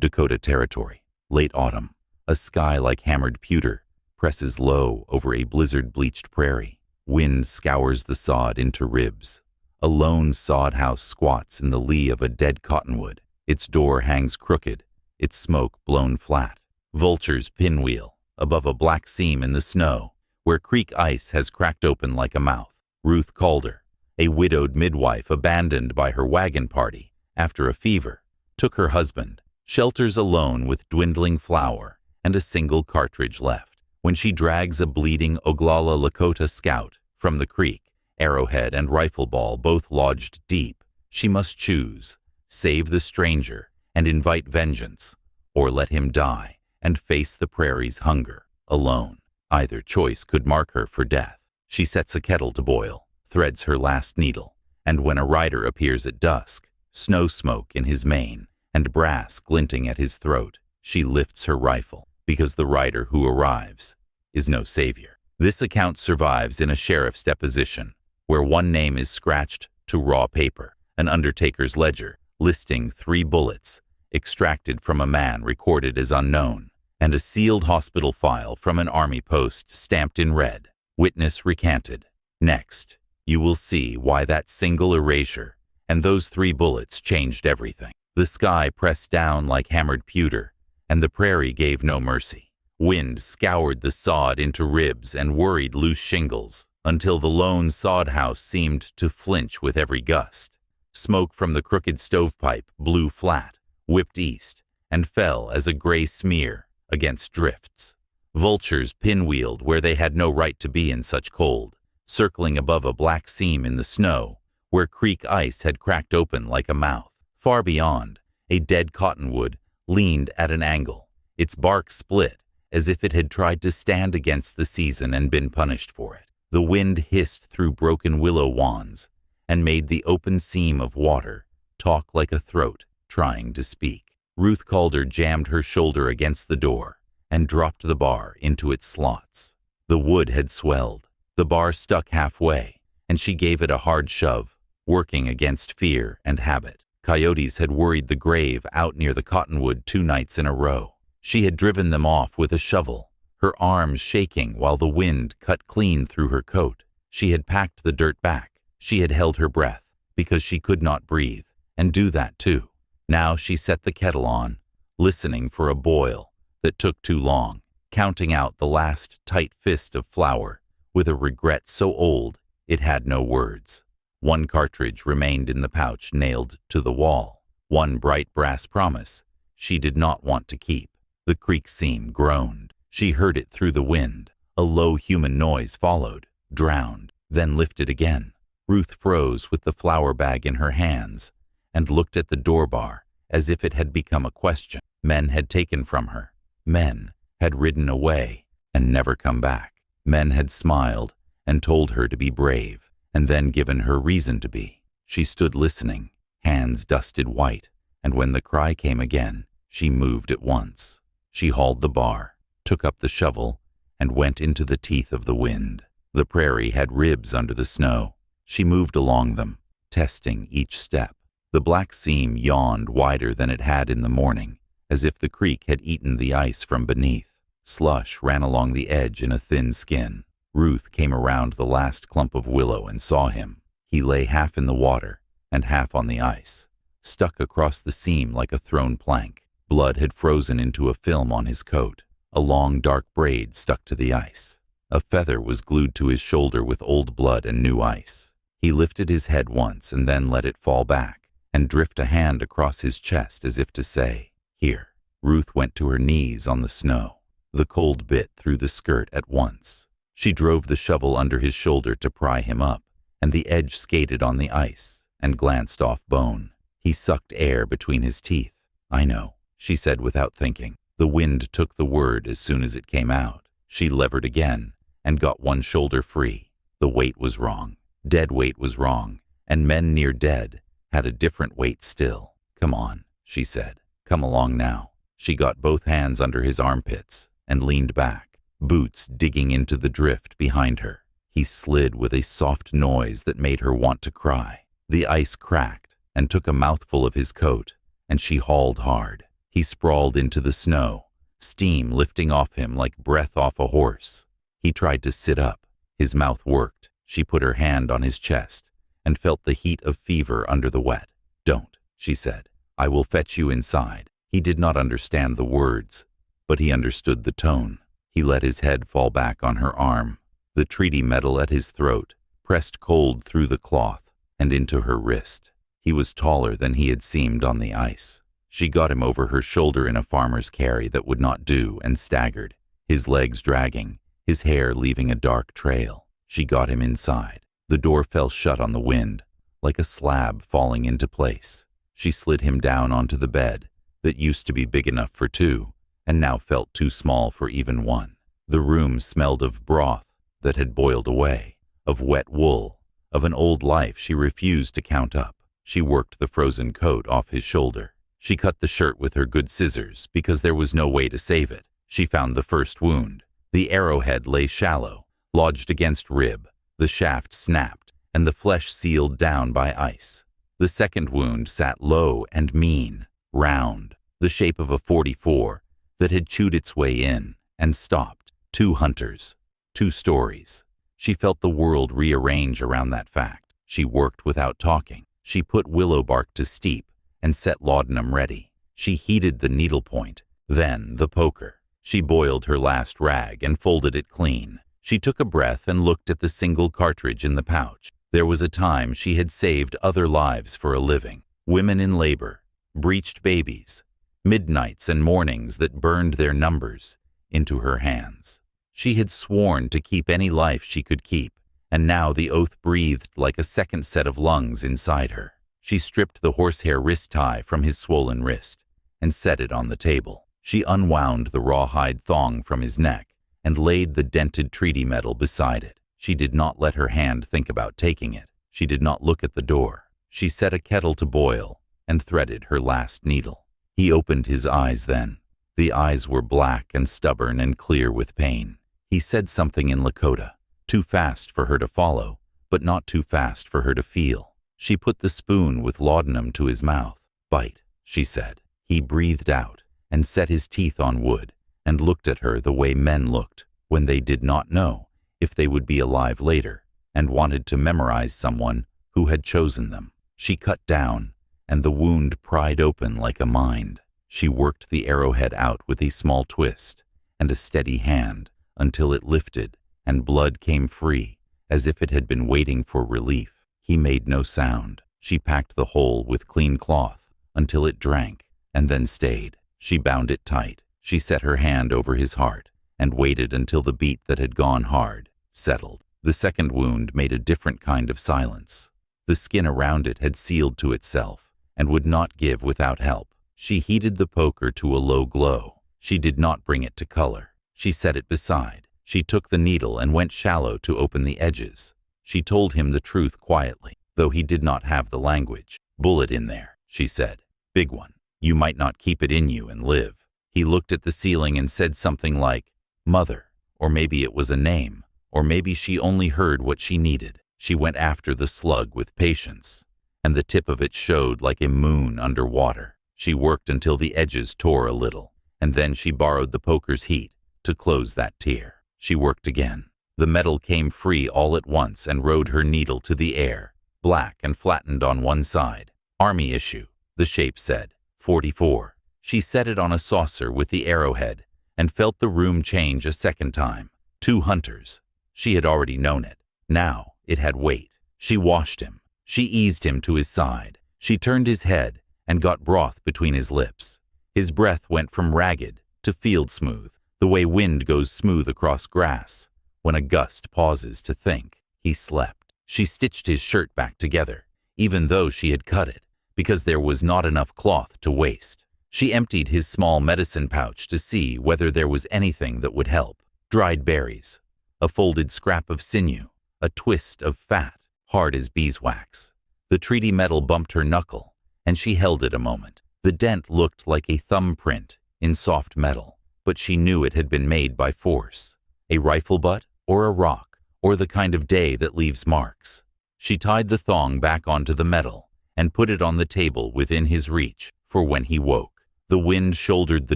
Dakota Territory, late autumn. A sky like hammered pewter presses low over a blizzard-bleached prairie. Wind scours the sod into ribs. A lone sod house squats in the lee of a dead cottonwood. Its door hangs crooked, its smoke blown flat. Vultures pinwheel above a black seam in the snow, where creek ice has cracked open like a mouth. Ruth Calder, a widowed midwife abandoned by her wagon party after a fever, took her husband, shelters alone with dwindling flour and a single cartridge left. When she drags a bleeding Oglala Lakota scout from the creek, arrowhead and rifle ball both lodged deep, she must choose, save the stranger and invite vengeance, or let him die and face the prairie's hunger alone. Either choice could mark her for death. She sets a kettle to boil, threads her last needle, and when a rider appears at dusk, snow smoke in his mane and brass glinting at his throat, she lifts her rifle, because the rider who arrives is no savior. This account survives in a sheriff's deposition, where one name is scratched to raw paper, an undertaker's ledger listing 3 bullets extracted from a man recorded as unknown, and a sealed hospital file from an army post stamped in red. Witness recanted. Next, you will see why that single erasure and those 3 bullets changed everything. The sky pressed down like hammered pewter, and the prairie gave no mercy. Wind scoured the sod into ribs and worried loose shingles, until the lone sod house seemed to flinch with every gust. Smoke from the crooked stovepipe blew flat, whipped east, and fell as a gray smear against drifts. Vultures pinwheeled where they had no right to be in such cold, circling above a black seam in the snow, where creek ice had cracked open like a mouth. Far beyond, a dead cottonwood leaned at an angle, its bark split as if it had tried to stand against the season and been punished for it. The wind hissed through broken willow wands and made the open seam of water talk like a throat trying to speak. Ruth Calder jammed her shoulder against the door and dropped the bar into its slots. The wood had swelled. The bar stuck halfway, and she gave it a hard shove, working against fear and habit. Coyotes had worried the grave out near the cottonwood 2 nights in a row. She had driven them off with a shovel, her arms shaking while the wind cut clean through her coat. She had packed the dirt back. She had held her breath, because she could not breathe, and do that too. Now she set the kettle on, listening for a boil that took too long, counting out the last tight fist of flour with a regret so old it had no words. 1 cartridge remained in the pouch nailed to the wall, 1 bright brass promise she did not want to keep. The creek seam groaned. She heard it through the wind. A low human noise followed, drowned, then lifted again. Ruth froze with the flour bag in her hands and looked at the door bar as if it had become a question. Men had taken from her. Men had ridden away and never come back. Men had smiled and told her to be brave, and then given her reason to be. She stood listening, hands dusted white, and when the cry came again, she moved at once. She hauled the bar, took up the shovel, and went into the teeth of the wind. The prairie had ribs under the snow. She moved along them, testing each step. The black seam yawned wider than it had in the morning, as if the creek had eaten the ice from beneath. Slush ran along the edge in a thin skin. Ruth came around the last clump of willow and saw him. He lay half in the water and half on the ice, stuck across the seam like a thrown plank. Blood had frozen into a film on his coat. A long dark braid stuck to the ice. A feather was glued to his shoulder with old blood and new ice. He lifted his head once and then let it fall back and drift a hand across his chest as if to say, "Here." Ruth went to her knees on the snow. The cold bit through the skirt at once. She drove the shovel under his shoulder to pry him up, and the edge skated on the ice and glanced off bone. He sucked air between his teeth. "I know," she said without thinking. The wind took the word as soon as it came out. She levered again and got one shoulder free. The weight was wrong. Dead weight was wrong, and men near dead had a different weight still. "Come on," she said. "Come along now." She got both hands under his armpits and leaned back, boots digging into the drift behind her. He slid with a soft noise that made her want to cry. The ice cracked and took a mouthful of his coat, and she hauled hard. He sprawled into the snow, steam lifting off him like breath off a horse. He tried to sit up. His mouth worked. She put her hand on his chest and felt the heat of fever under the wet. "Don't," she said. "I will fetch you inside." He did not understand the words, but he understood the tone. He let his head fall back on her arm. The treaty metal at his throat pressed cold through the cloth and into her wrist. He was taller than he had seemed on the ice. She got him over her shoulder in a farmer's carry that would not do and staggered, his legs dragging, his hair leaving a dark trail. She got him inside. The door fell shut on the wind, like a slab falling into place. She slid him down onto the bed that used to be big enough for two and now felt too small for even one. The room smelled of broth that had boiled away, of wet wool, of an old life she refused to count up. She worked the frozen coat off his shoulder. She cut the shirt with her good scissors because there was no way to save it. She found the first wound. The arrowhead lay shallow, lodged against rib. The shaft snapped, and the flesh sealed down by ice. The second wound sat low and mean, round, the shape of a .44 that had chewed its way in and stopped. 2 hunters, 2 stories. She felt the world rearrange around that fact. She worked without talking. She put willow bark to steep and set laudanum ready. She heated the needlepoint, then the poker. She boiled her last rag and folded it clean. She took a breath and looked at the single cartridge in the pouch. There was a time she had saved other lives for a living. Women in labor, breached babies, midnights and mornings that burned their numbers into her hands. She had sworn to keep any life she could keep, and now the oath breathed like a second set of lungs inside her. She stripped the horsehair wrist tie from his swollen wrist and set it on the table. She unwound the rawhide thong from his neck and laid the dented treaty metal beside it. She did not let her hand think about taking it. She did not look at the door. She set a kettle to boil and threaded her last needle. He opened his eyes then. The eyes were black and stubborn and clear with pain. He said something in Lakota, too fast for her to follow, but not too fast for her to feel. She put the spoon with laudanum to his mouth. "Bite," she said. He breathed out and set his teeth on wood and looked at her the way men looked when they did not know if they would be alive later and wanted to memorize someone who had chosen them. She cut down, and the wound pried open like a mind. She worked the arrowhead out with a small twist and a steady hand until it lifted and blood came free as if it had been waiting for relief. He made no sound. She packed the hole with clean cloth until it drank and then stayed. She bound it tight. She set her hand over his heart and waited until the beat that had gone hard settled. The second wound made a different kind of silence. The skin around it had sealed to itself and would not give without help. She heated the poker to a low glow. She did not bring it to color. She set it beside. She took the needle and went shallow to open the edges. She told him the truth quietly, though he did not have the language. "Bullet in there," she said. "Big one. You might not keep it in you and live." He looked at the ceiling and said something like, "Mother," or maybe it was a name, or maybe she only heard what she needed. She went after the slug with patience, and the tip of it showed like a moon under water. She worked until the edges tore a little, and then she borrowed the poker's heat to close that tear. She worked again. The metal came free all at once and rode her needle to the air, black and flattened on one side. "Army issue," the shape said. 44. She set it on a saucer with the arrowhead and felt the room change a second time. 2 hunters. She had already known it. Now it had weight. She washed him. She eased him to his side. She turned his head and got broth between his lips. His breath went from ragged to field smooth, the way wind goes smooth across grass when a gust pauses to think. He slept. She stitched his shirt back together, even though she had cut it, because there was not enough cloth to waste. She emptied his small medicine pouch to see whether there was anything that would help. Dried berries, a folded scrap of sinew, a twist of fat, hard as beeswax. The treaty metal bumped her knuckle, and she held it a moment. The dent looked like a thumbprint in soft metal, but she knew it had been made by force. A rifle butt, or a rock, or the kind of day that leaves marks. She tied the thong back onto the metal and put it on the table within his reach for when he woke. The wind shouldered the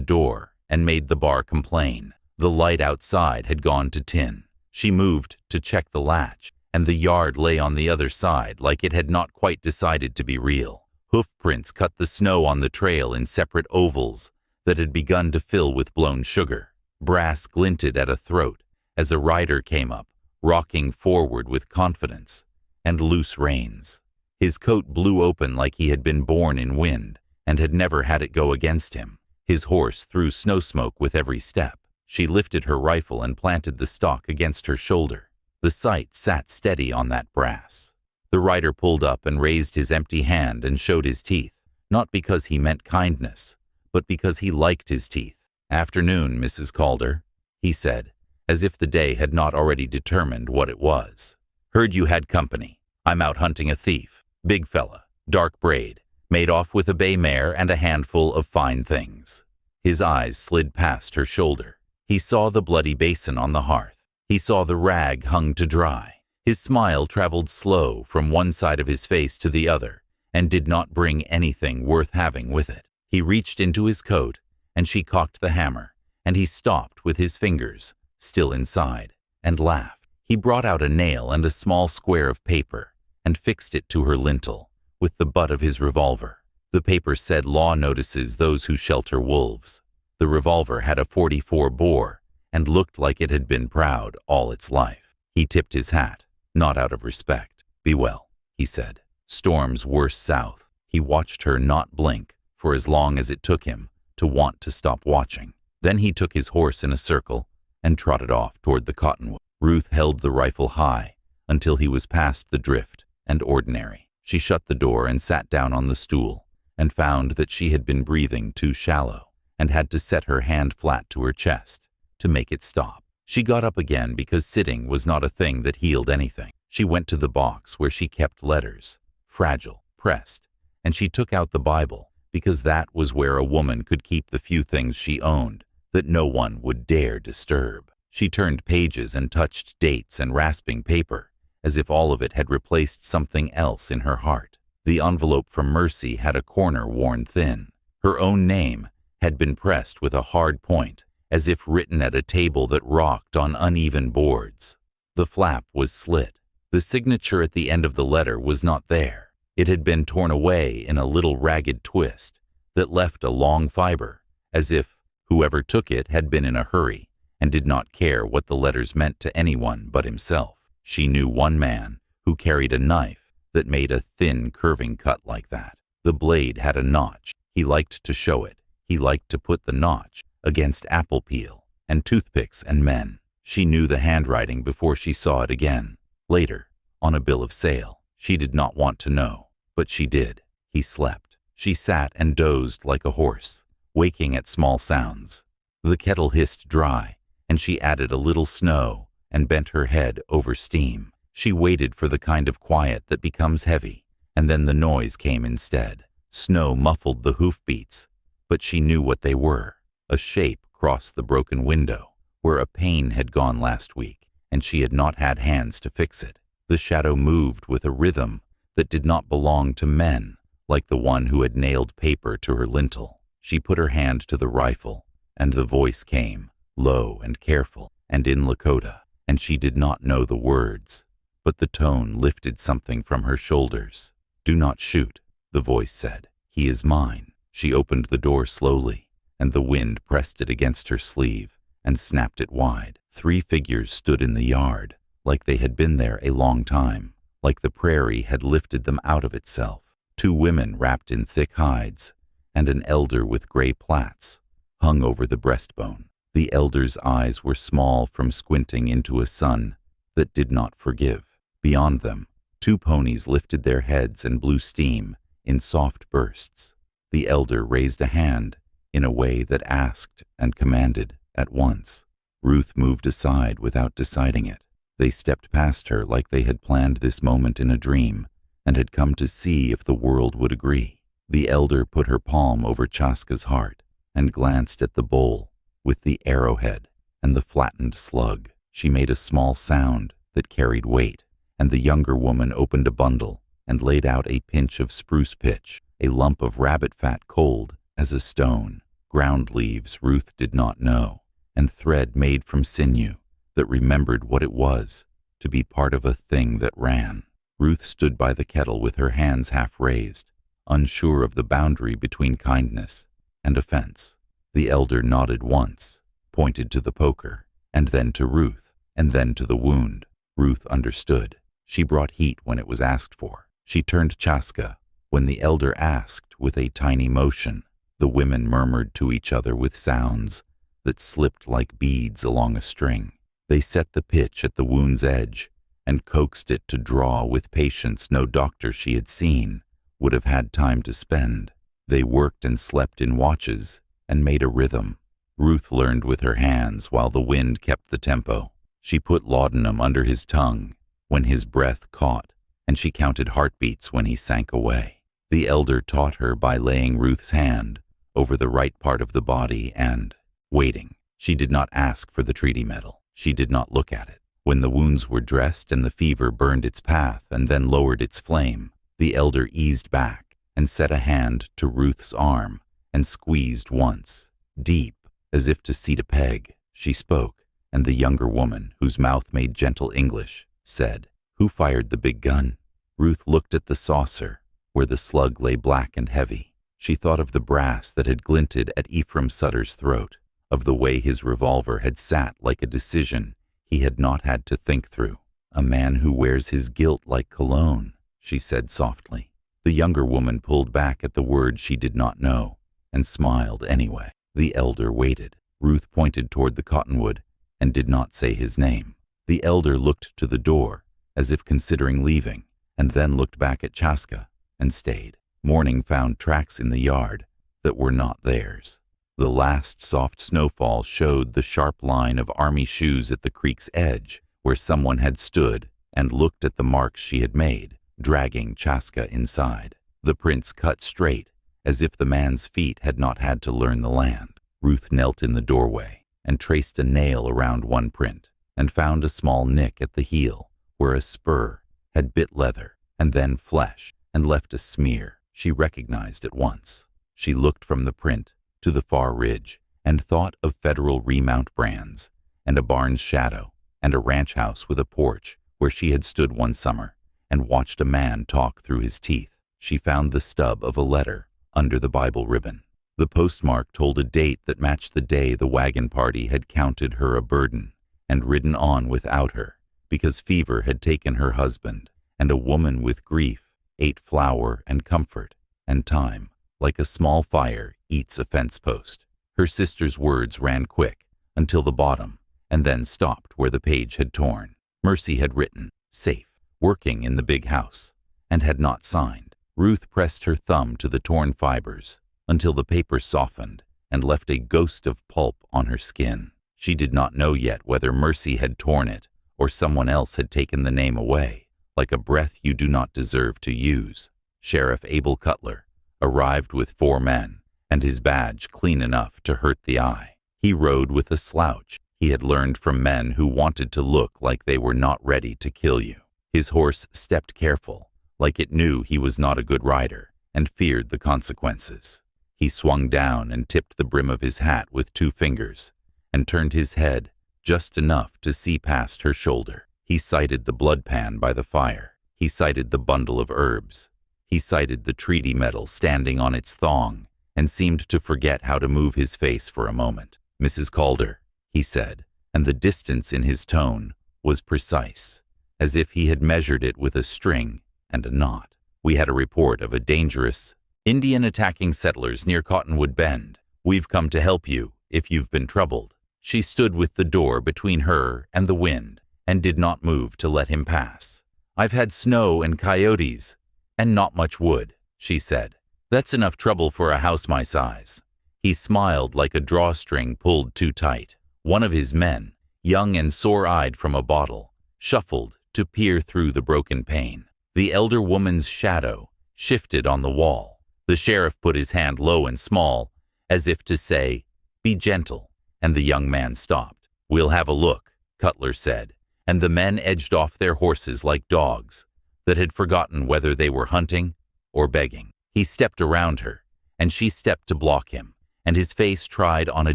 door and made the bar complain. The light outside had gone to tin. She moved to check the latch, and the yard lay on the other side like it had not quite decided to be real. Hoofprints cut the snow on the trail in separate ovals that had begun to fill with blown sugar. Brass glinted at a throat as a rider came up, rocking forward with confidence and loose reins. His coat blew open like he had been born in wind and had never had it go against him. His horse threw snow smoke with every step. She lifted her rifle and planted the stock against her shoulder. The sight sat steady on that brass. The rider pulled up and raised his empty hand and showed his teeth, not because he meant kindness, but because he liked his teeth. "Afternoon, Mrs. Calder," he said, as if the day had not already determined what it was. "Heard you had company. I'm out hunting a thief. Big fella, dark braid, made off with a bay mare and a handful of fine things." His eyes slid past her shoulder. He saw the bloody basin on the hearth. He saw the rag hung to dry. His smile traveled slow from one side of his face to the other and did not bring anything worth having with it. He reached into his coat, and she cocked the hammer, and he stopped with his fingers still inside and laughed. He brought out a nail and a small square of paper and fixed it to her lintel with the butt of his revolver. The paper said law notices those who shelter wolves. The revolver had a .44 bore and looked like it had been proud all its life. He tipped his hat, not out of respect. "Be well," he said. Storms worse south. He watched her not blink for as long as it took him to want to stop watching. Then he took his horse in a circle and trotted off toward the cottonwood. Ruth held the rifle high until he was past the drift and ordinary. She shut the door and sat down on the stool and found that she had been breathing too shallow and had to set her hand flat to her chest to make it stop. She got up again because sitting was not a thing that healed anything. She went to the box where she kept letters, fragile, pressed, and she took out the Bible because that was where a woman could keep the few things she owned that no one would dare disturb. She turned pages and touched dates and rasping paper as if all of it had replaced something else in her heart. The envelope from Mercy had a corner worn thin. Her own name had been pressed with a hard point, as if written at a table that rocked on uneven boards. The flap was slit. The signature at the end of the letter was not there. It had been torn away in a little ragged twist that left a long fiber, as if whoever took it had been in a hurry and did not care what the letters meant to anyone but himself. She knew one man who carried a knife that made a thin, curving cut like that. The blade had a notch. He liked to show it. He liked to put the notch against apple peel and toothpicks and men. She knew the handwriting before she saw it again. Later, on a bill of sale. She did not want to know, but she did. He slept. She sat and dozed like a horse, waking at small sounds. The kettle hissed dry, and she added a little snow and bent her head over steam. She waited for the kind of quiet that becomes heavy, and then the noise came instead. Snow muffled the hoofbeats, but she knew what they were. A shape crossed the broken window, where a pane had gone last week, and she had not had hands to fix it. The shadow moved with a rhythm that did not belong to men, like the one who had nailed paper to her lintel. She put her hand to the rifle, and the voice came, low and careful, and in Lakota, and she did not know the words, but the tone lifted something from her shoulders. "Do not shoot," the voice said. "He is mine." She opened the door slowly, and the wind pressed it against her sleeve and snapped it wide. 3 figures stood in the yard, like they had been there a long time, like the prairie had lifted them out of itself. 2 women wrapped in thick hides, and an elder with gray plaits hung over the breastbone. The elder's eyes were small from squinting into a sun that did not forgive. Beyond them, 2 ponies lifted their heads and blew steam in soft bursts. The elder raised a hand in a way that asked and commanded at once. Ruth moved aside without deciding it. They stepped past her like they had planned this moment in a dream and had come to see if the world would agree. The elder put her palm over Chaska's heart and glanced at the bowl with the arrowhead and the flattened slug. She made a small sound that carried weight, and the younger woman opened a bundle and laid out a pinch of spruce pitch, a lump of rabbit fat cold as a stone. Ground leaves Ruth did not know, and thread made from sinew that remembered what it was to be part of a thing that ran. Ruth stood by the kettle with her hands half raised, unsure of the boundary between kindness and offense. The elder nodded once, pointed to the poker, and then to Ruth, and then to the wound. Ruth understood. She brought heat when it was asked for. She turned Chaska when the elder asked with a tiny motion. The women murmured to each other with sounds that slipped like beads along a string. They set the pitch at the wound's edge and coaxed it to draw with patience no doctor she had seen would have had time to spend. They worked and slept in watches and made a rhythm. Ruth learned with her hands while the wind kept the tempo. She put laudanum under his tongue when his breath caught, and she counted heartbeats when he sank away. The elder taught her by laying Ruth's hand over the right part of the body and waiting. She did not ask for the treaty medal. She did not look at it. When the wounds were dressed and the fever burned its path and then lowered its flame, the elder eased back and set a hand to Ruth's arm and squeezed once, deep, as if to seat a peg. She spoke, and the younger woman, whose mouth made gentle English, said, "Who fired the big gun?" Ruth looked at the saucer, where the slug lay black and heavy. She thought of the brass that had glinted at Ephraim Sutter's throat, of the way his revolver had sat like a decision he had not had to think through. "A man who wears his guilt like cologne," she said softly. The younger woman pulled back at the word she did not know, and smiled anyway. The elder waited. Ruth pointed toward the cottonwood and did not say his name. The elder looked to the door, as if considering leaving, and then looked back at Chaska and stayed. Morning found tracks in the yard that were not theirs. The last soft snowfall showed the sharp line of army shoes at the creek's edge, where someone had stood and looked at the marks she had made, dragging Chaska inside. The prints cut straight, as if the man's feet had not had to learn the land. Ruth knelt in the doorway and traced a nail around one print, and found a small nick at the heel, where a spur had bit leather and then flesh and left a smear she recognized at once. She looked from the print to the far ridge and thought of federal remount brands and a barn's shadow and a ranch house with a porch where she had stood one summer and watched a man talk through his teeth. She found the stub of a letter under the Bible ribbon. The postmark told a date that matched the day the wagon party had counted her a burden and ridden on without her because fever had taken her husband, and a woman with grief ate flour and comfort, and time, like a small fire, eats a fence post. Her sister's words ran quick until the bottom, and then stopped where the page had torn. Mercy had written, "Safe, working in the big house," and had not signed. Ruth pressed her thumb to the torn fibers until the paper softened and left a ghost of pulp on her skin. She did not know yet whether Mercy had torn it or someone else had taken the name away, like a breath you do not deserve to use. Sheriff Abel Cutler arrived with 4 men, and his badge clean enough to hurt the eye. He rode with a slouch he had learned from men who wanted to look like they were not ready to kill you. His horse stepped careful, like it knew he was not a good rider and feared the consequences. He swung down and tipped the brim of his hat with 2 fingers and turned his head just enough to see past her shoulder. He sighted the blood pan by the fire. He sighted the bundle of herbs. He sighted the treaty medal standing on its thong and seemed to forget how to move his face for a moment. "Mrs. Calder," he said, and the distance in his tone was precise, as if he had measured it with a string and a knot. "We had a report of a dangerous Indian attacking settlers near Cottonwood Bend. We've come to help you if you've been troubled." She stood with the door between her and the wind and did not move to let him pass. "I've had snow and coyotes and not much wood," she said. "That's enough trouble for a house my size." He smiled like a drawstring pulled too tight. One of his men, young and sore-eyed from a bottle, shuffled to peer through the broken pane. The elder woman's shadow shifted on the wall. The sheriff put his hand low and small, as if to say, "Be gentle," and the young man stopped. "We'll have a look," Cutler said, and the men edged off their horses like dogs that had forgotten whether they were hunting or begging. He stepped around her, and she stepped to block him, and his face tried on a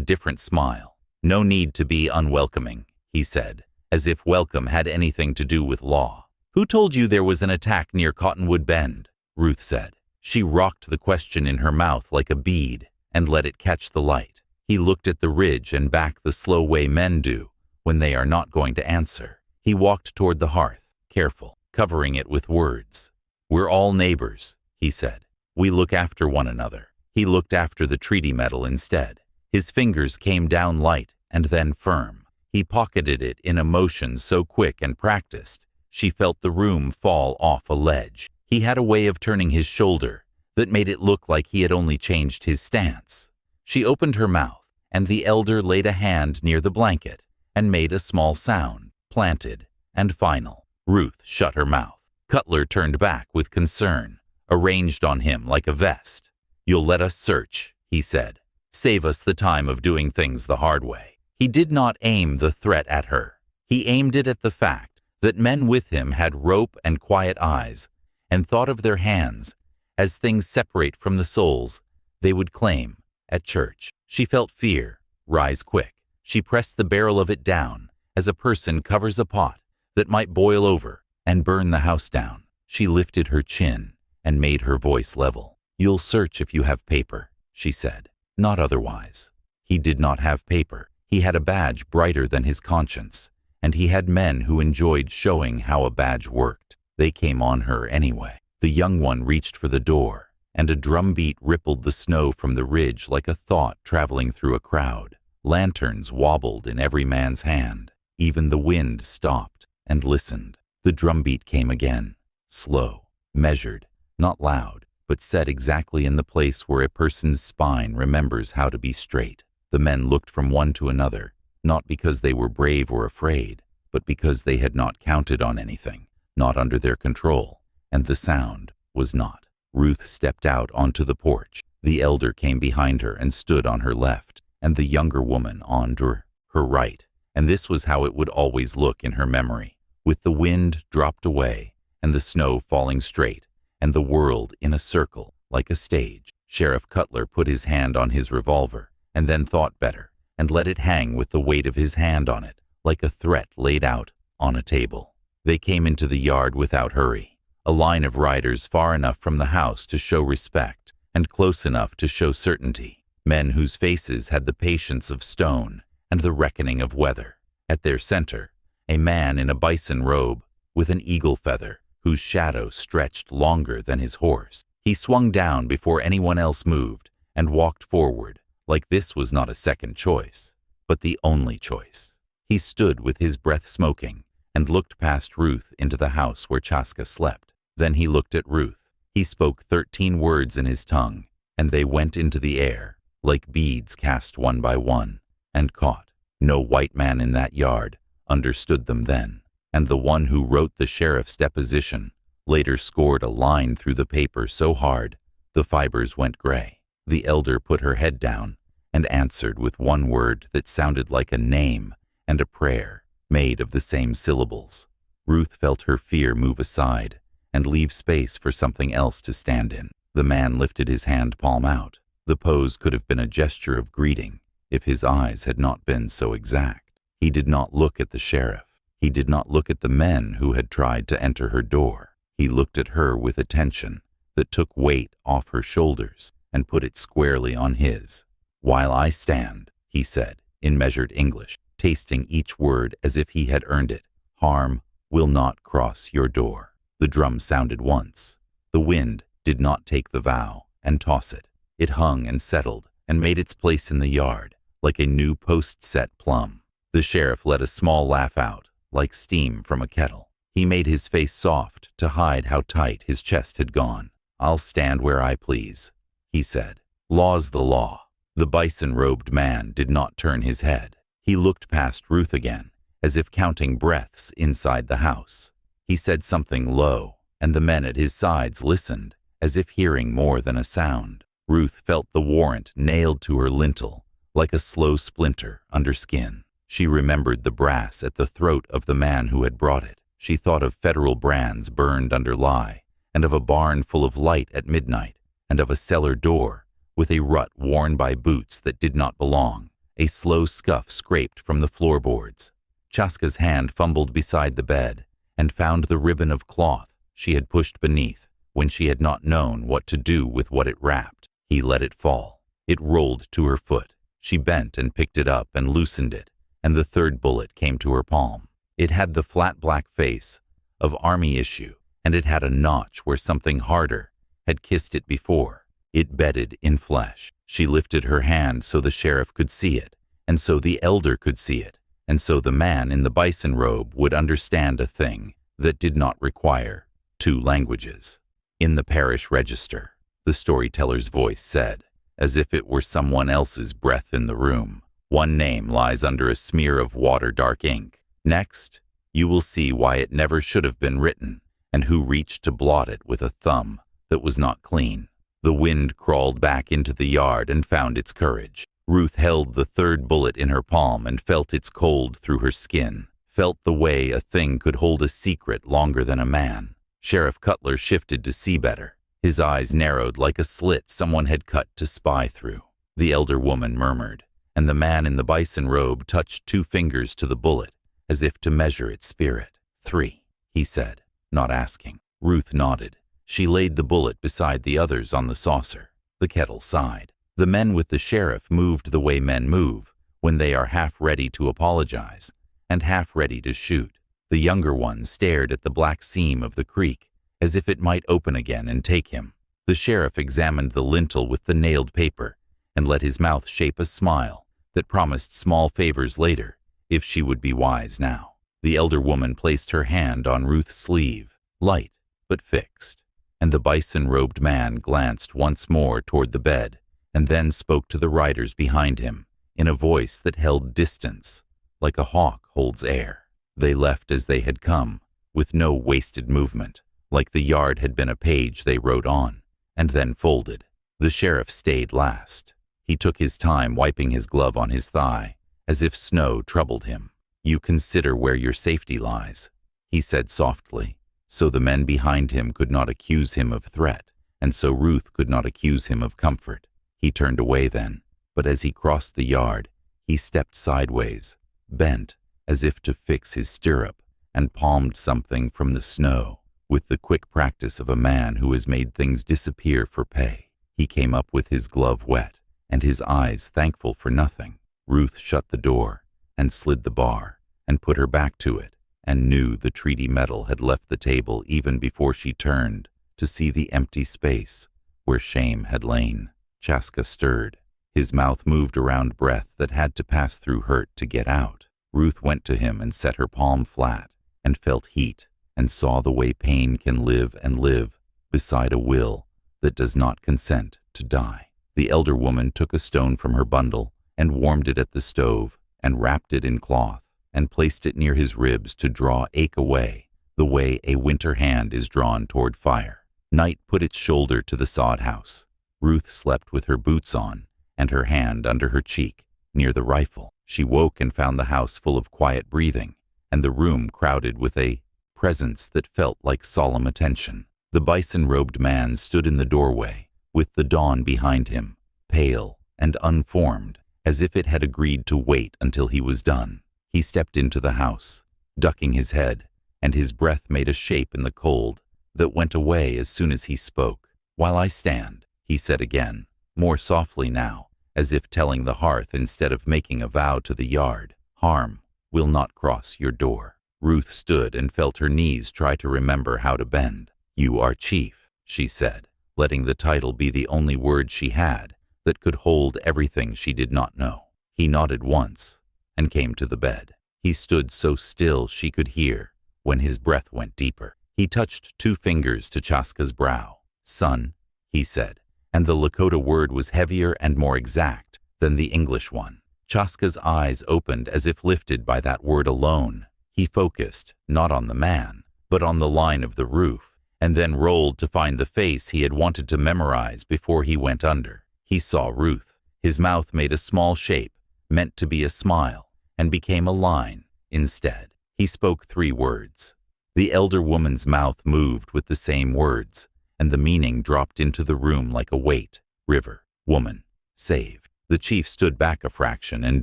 different smile. "No need to be unwelcoming," he said, as if welcome had anything to do with law. "Who told you there was an attack near Cottonwood Bend?" Ruth said. She rocked the question in her mouth like a bead and let it catch the light. He looked at the ridge and back the slow way men do when they are not going to answer. He walked toward the hearth, careful, covering it with words. "We're all neighbors," he said. "We look after one another." He looked after the treaty medal instead. His fingers came down light and then firm. He pocketed it in a motion so quick and practiced, she felt the room fall off a ledge. He had a way of turning his shoulder that made it look like he had only changed his stance. She opened her mouth, and the elder laid a hand near the blanket and made a small sound, planted and final. Ruth shut her mouth. Cutler turned back with concern, arranged on him like a vest. "You'll let us search," he said. "Save us the time of doing things the hard way." He did not aim the threat at her. He aimed it at the fact that men with him had rope and quiet eyes and thought of their hands as things separate from the souls they would claim at church. She felt fear rise quick. She pressed the barrel of it down as a person covers a pot that might boil over and burn the house down. She lifted her chin and made her voice level. "You'll search if you have paper," she said, "not otherwise." He did not have paper. He had a badge brighter than his conscience, and he had men who enjoyed showing how a badge worked. They came on her anyway. The young one reached for the door, and a drumbeat rippled the snow from the ridge like a thought traveling through a crowd. Lanterns wobbled in every man's hand. Even the wind stopped and listened. The drumbeat came again, slow, measured, not loud, but set exactly in the place where a person's spine remembers how to be straight. The men looked from one to another, not because they were brave or afraid, but because they had not counted on anything, not under their control, and the sound was not. Ruth stepped out onto the porch. The elder came behind her and stood on her left, and the younger woman on her right, and this was how it would always look in her memory, with the wind dropped away, and the snow falling straight, and the world in a circle, like a stage. Sheriff Cutler put his hand on his revolver, and then thought better, and let it hang with the weight of his hand on it, like a threat laid out on a table. They came into the yard without hurry, a line of riders far enough from the house to show respect, and close enough to show certainty, men whose faces had the patience of stone and the reckoning of weather. At their center, a man in a bison robe with an eagle feather, whose shadow stretched longer than his horse. He swung down before anyone else moved and walked forward, like this was not a second choice, but the only choice. He stood with his breath smoking and looked past Ruth into the house where Chaska slept. Then he looked at Ruth. He spoke 13 words in his tongue, and they went into the air, like beads cast one by one, and caught. No white man in that yard understood them then, and the one who wrote the sheriff's deposition later scored a line through the paper so hard the fibers went gray. The elder put her head down and answered with one word that sounded like a name and a prayer made of the same syllables. Ruth felt her fear move aside and leave space for something else to stand in. The man lifted his hand palm out. The pose could have been a gesture of greeting if his eyes had not been so exact. He did not look at the sheriff. He did not look at the men who had tried to enter her door. He looked at her with attention that took weight off her shoulders and put it squarely on his. "While I stand," he said, in measured English, tasting each word as if he had earned it, "harm will not cross your door." The drum sounded once. The wind did not take the vow and toss it. It hung and settled and made its place in the yard, like a new post-set plum. The sheriff let a small laugh out, like steam from a kettle. He made his face soft to hide how tight his chest had gone. "I'll stand where I please," he said. "Law's the law." The bison-robed man did not turn his head. He looked past Ruth again, as if counting breaths inside the house. He said something low, and the men at his sides listened, as if hearing more than a sound. Ruth felt the warrant nailed to her lintel, like a slow splinter under skin. She remembered the brass at the throat of the man who had brought it. She thought of federal brands burned under lie, and of a barn full of light at midnight, and of a cellar door with a rut worn by boots that did not belong. A slow scuff scraped from the floorboards. Chaska's hand fumbled beside the bed and found the ribbon of cloth she had pushed beneath when she had not known what to do with what it wrapped. He let it fall. It rolled to her foot. She bent and picked it up and loosened it, and the third bullet came to her palm. It had the flat black face of army issue, and it had a notch where something harder had kissed it before. It bedded in flesh. She lifted her hand so the sheriff could see it, and so the elder could see it, and so the man in the bison robe would understand a thing that did not require 2 languages. In the parish register, the storyteller's voice said, as if it were someone else's breath in the room, "One name lies under a smear of water-dark ink. Next, you will see why it never should have been written, and who reached to blot it with a thumb that was not clean." The wind crawled back into the yard and found its courage. Ruth held the third bullet in her palm and felt its cold through her skin, felt the way a thing could hold a secret longer than a man. Sheriff Cutler shifted to see better. His eyes narrowed like a slit someone had cut to spy through. The elder woman murmured, and the man in the bison robe touched 2 fingers to the bullet, as if to measure its spirit. 3, he said, not asking. Ruth nodded. She laid the bullet beside the others on the saucer. The kettle sighed. The men with the sheriff moved the way men move when they are half ready to apologize and half ready to shoot. The younger one stared at the black seam of the creek as if it might open again and take him. The sheriff examined the lintel with the nailed paper and let his mouth shape a smile that promised small favors later if she would be wise now. The elder woman placed her hand on Ruth's sleeve, light but fixed, and the bison-robed man glanced once more toward the bed and then spoke to the riders behind him in a voice that held distance, like a hawk holds air. They left as they had come, with no wasted movement, like the yard had been a page they wrote on, and then folded. The sheriff stayed last. He took his time wiping his glove on his thigh, as if snow troubled him. "You consider where your safety lies," he said softly, so the men behind him could not accuse him of threat, and so Ruth could not accuse him of comfort. He turned away then, but as he crossed the yard, he stepped sideways, bent as if to fix his stirrup, and palmed something from the snow with the quick practice of a man who has made things disappear for pay. He came up with his glove wet and his eyes thankful for nothing. Ruth shut the door and slid the bar and put her back to it and knew the treaty metal had left the table even before she turned to see the empty space where shame had lain. Chaska stirred. His mouth moved around breath that had to pass through hurt to get out. Ruth went to him and set her palm flat and felt heat and saw the way pain can live and live beside a will that does not consent to die. The elder woman took a stone from her bundle and warmed it at the stove and wrapped it in cloth and placed it near his ribs to draw ache away, the way a winter hand is drawn toward fire. Night put its shoulder to the sod house. Ruth slept with her boots on and her hand under her cheek, near the rifle. She woke and found the house full of quiet breathing, and the room crowded with a presence that felt like solemn attention. The bison-robed man stood in the doorway, with the dawn behind him, pale and unformed, as if it had agreed to wait until he was done. He stepped into the house, ducking his head, and his breath made a shape in the cold that went away as soon as he spoke. "While I stand," he said again, more softly now, as if telling the hearth instead of making a vow to the yard, "Harm will not cross your door." Ruth stood and felt her knees try to remember how to bend. "You are chief," she said, letting the title be the only word she had that could hold everything she did not know. He nodded once and came to the bed. He stood so still she could hear when his breath went deeper. He touched 2 fingers to Chaska's brow. "Son," he said, and the Lakota word was heavier and more exact than the English one. Chaska's eyes opened as if lifted by that word alone. He focused, not on the man, but on the line of the roof, and then rolled to find the face he had wanted to memorize before he went under. He saw Ruth. His mouth made a small shape, meant to be a smile, and became a line instead. He spoke 3 words. The elder woman's mouth moved with the same words, and the meaning dropped into the room like a weight. "River." Woman. Saved. The chief stood back a fraction and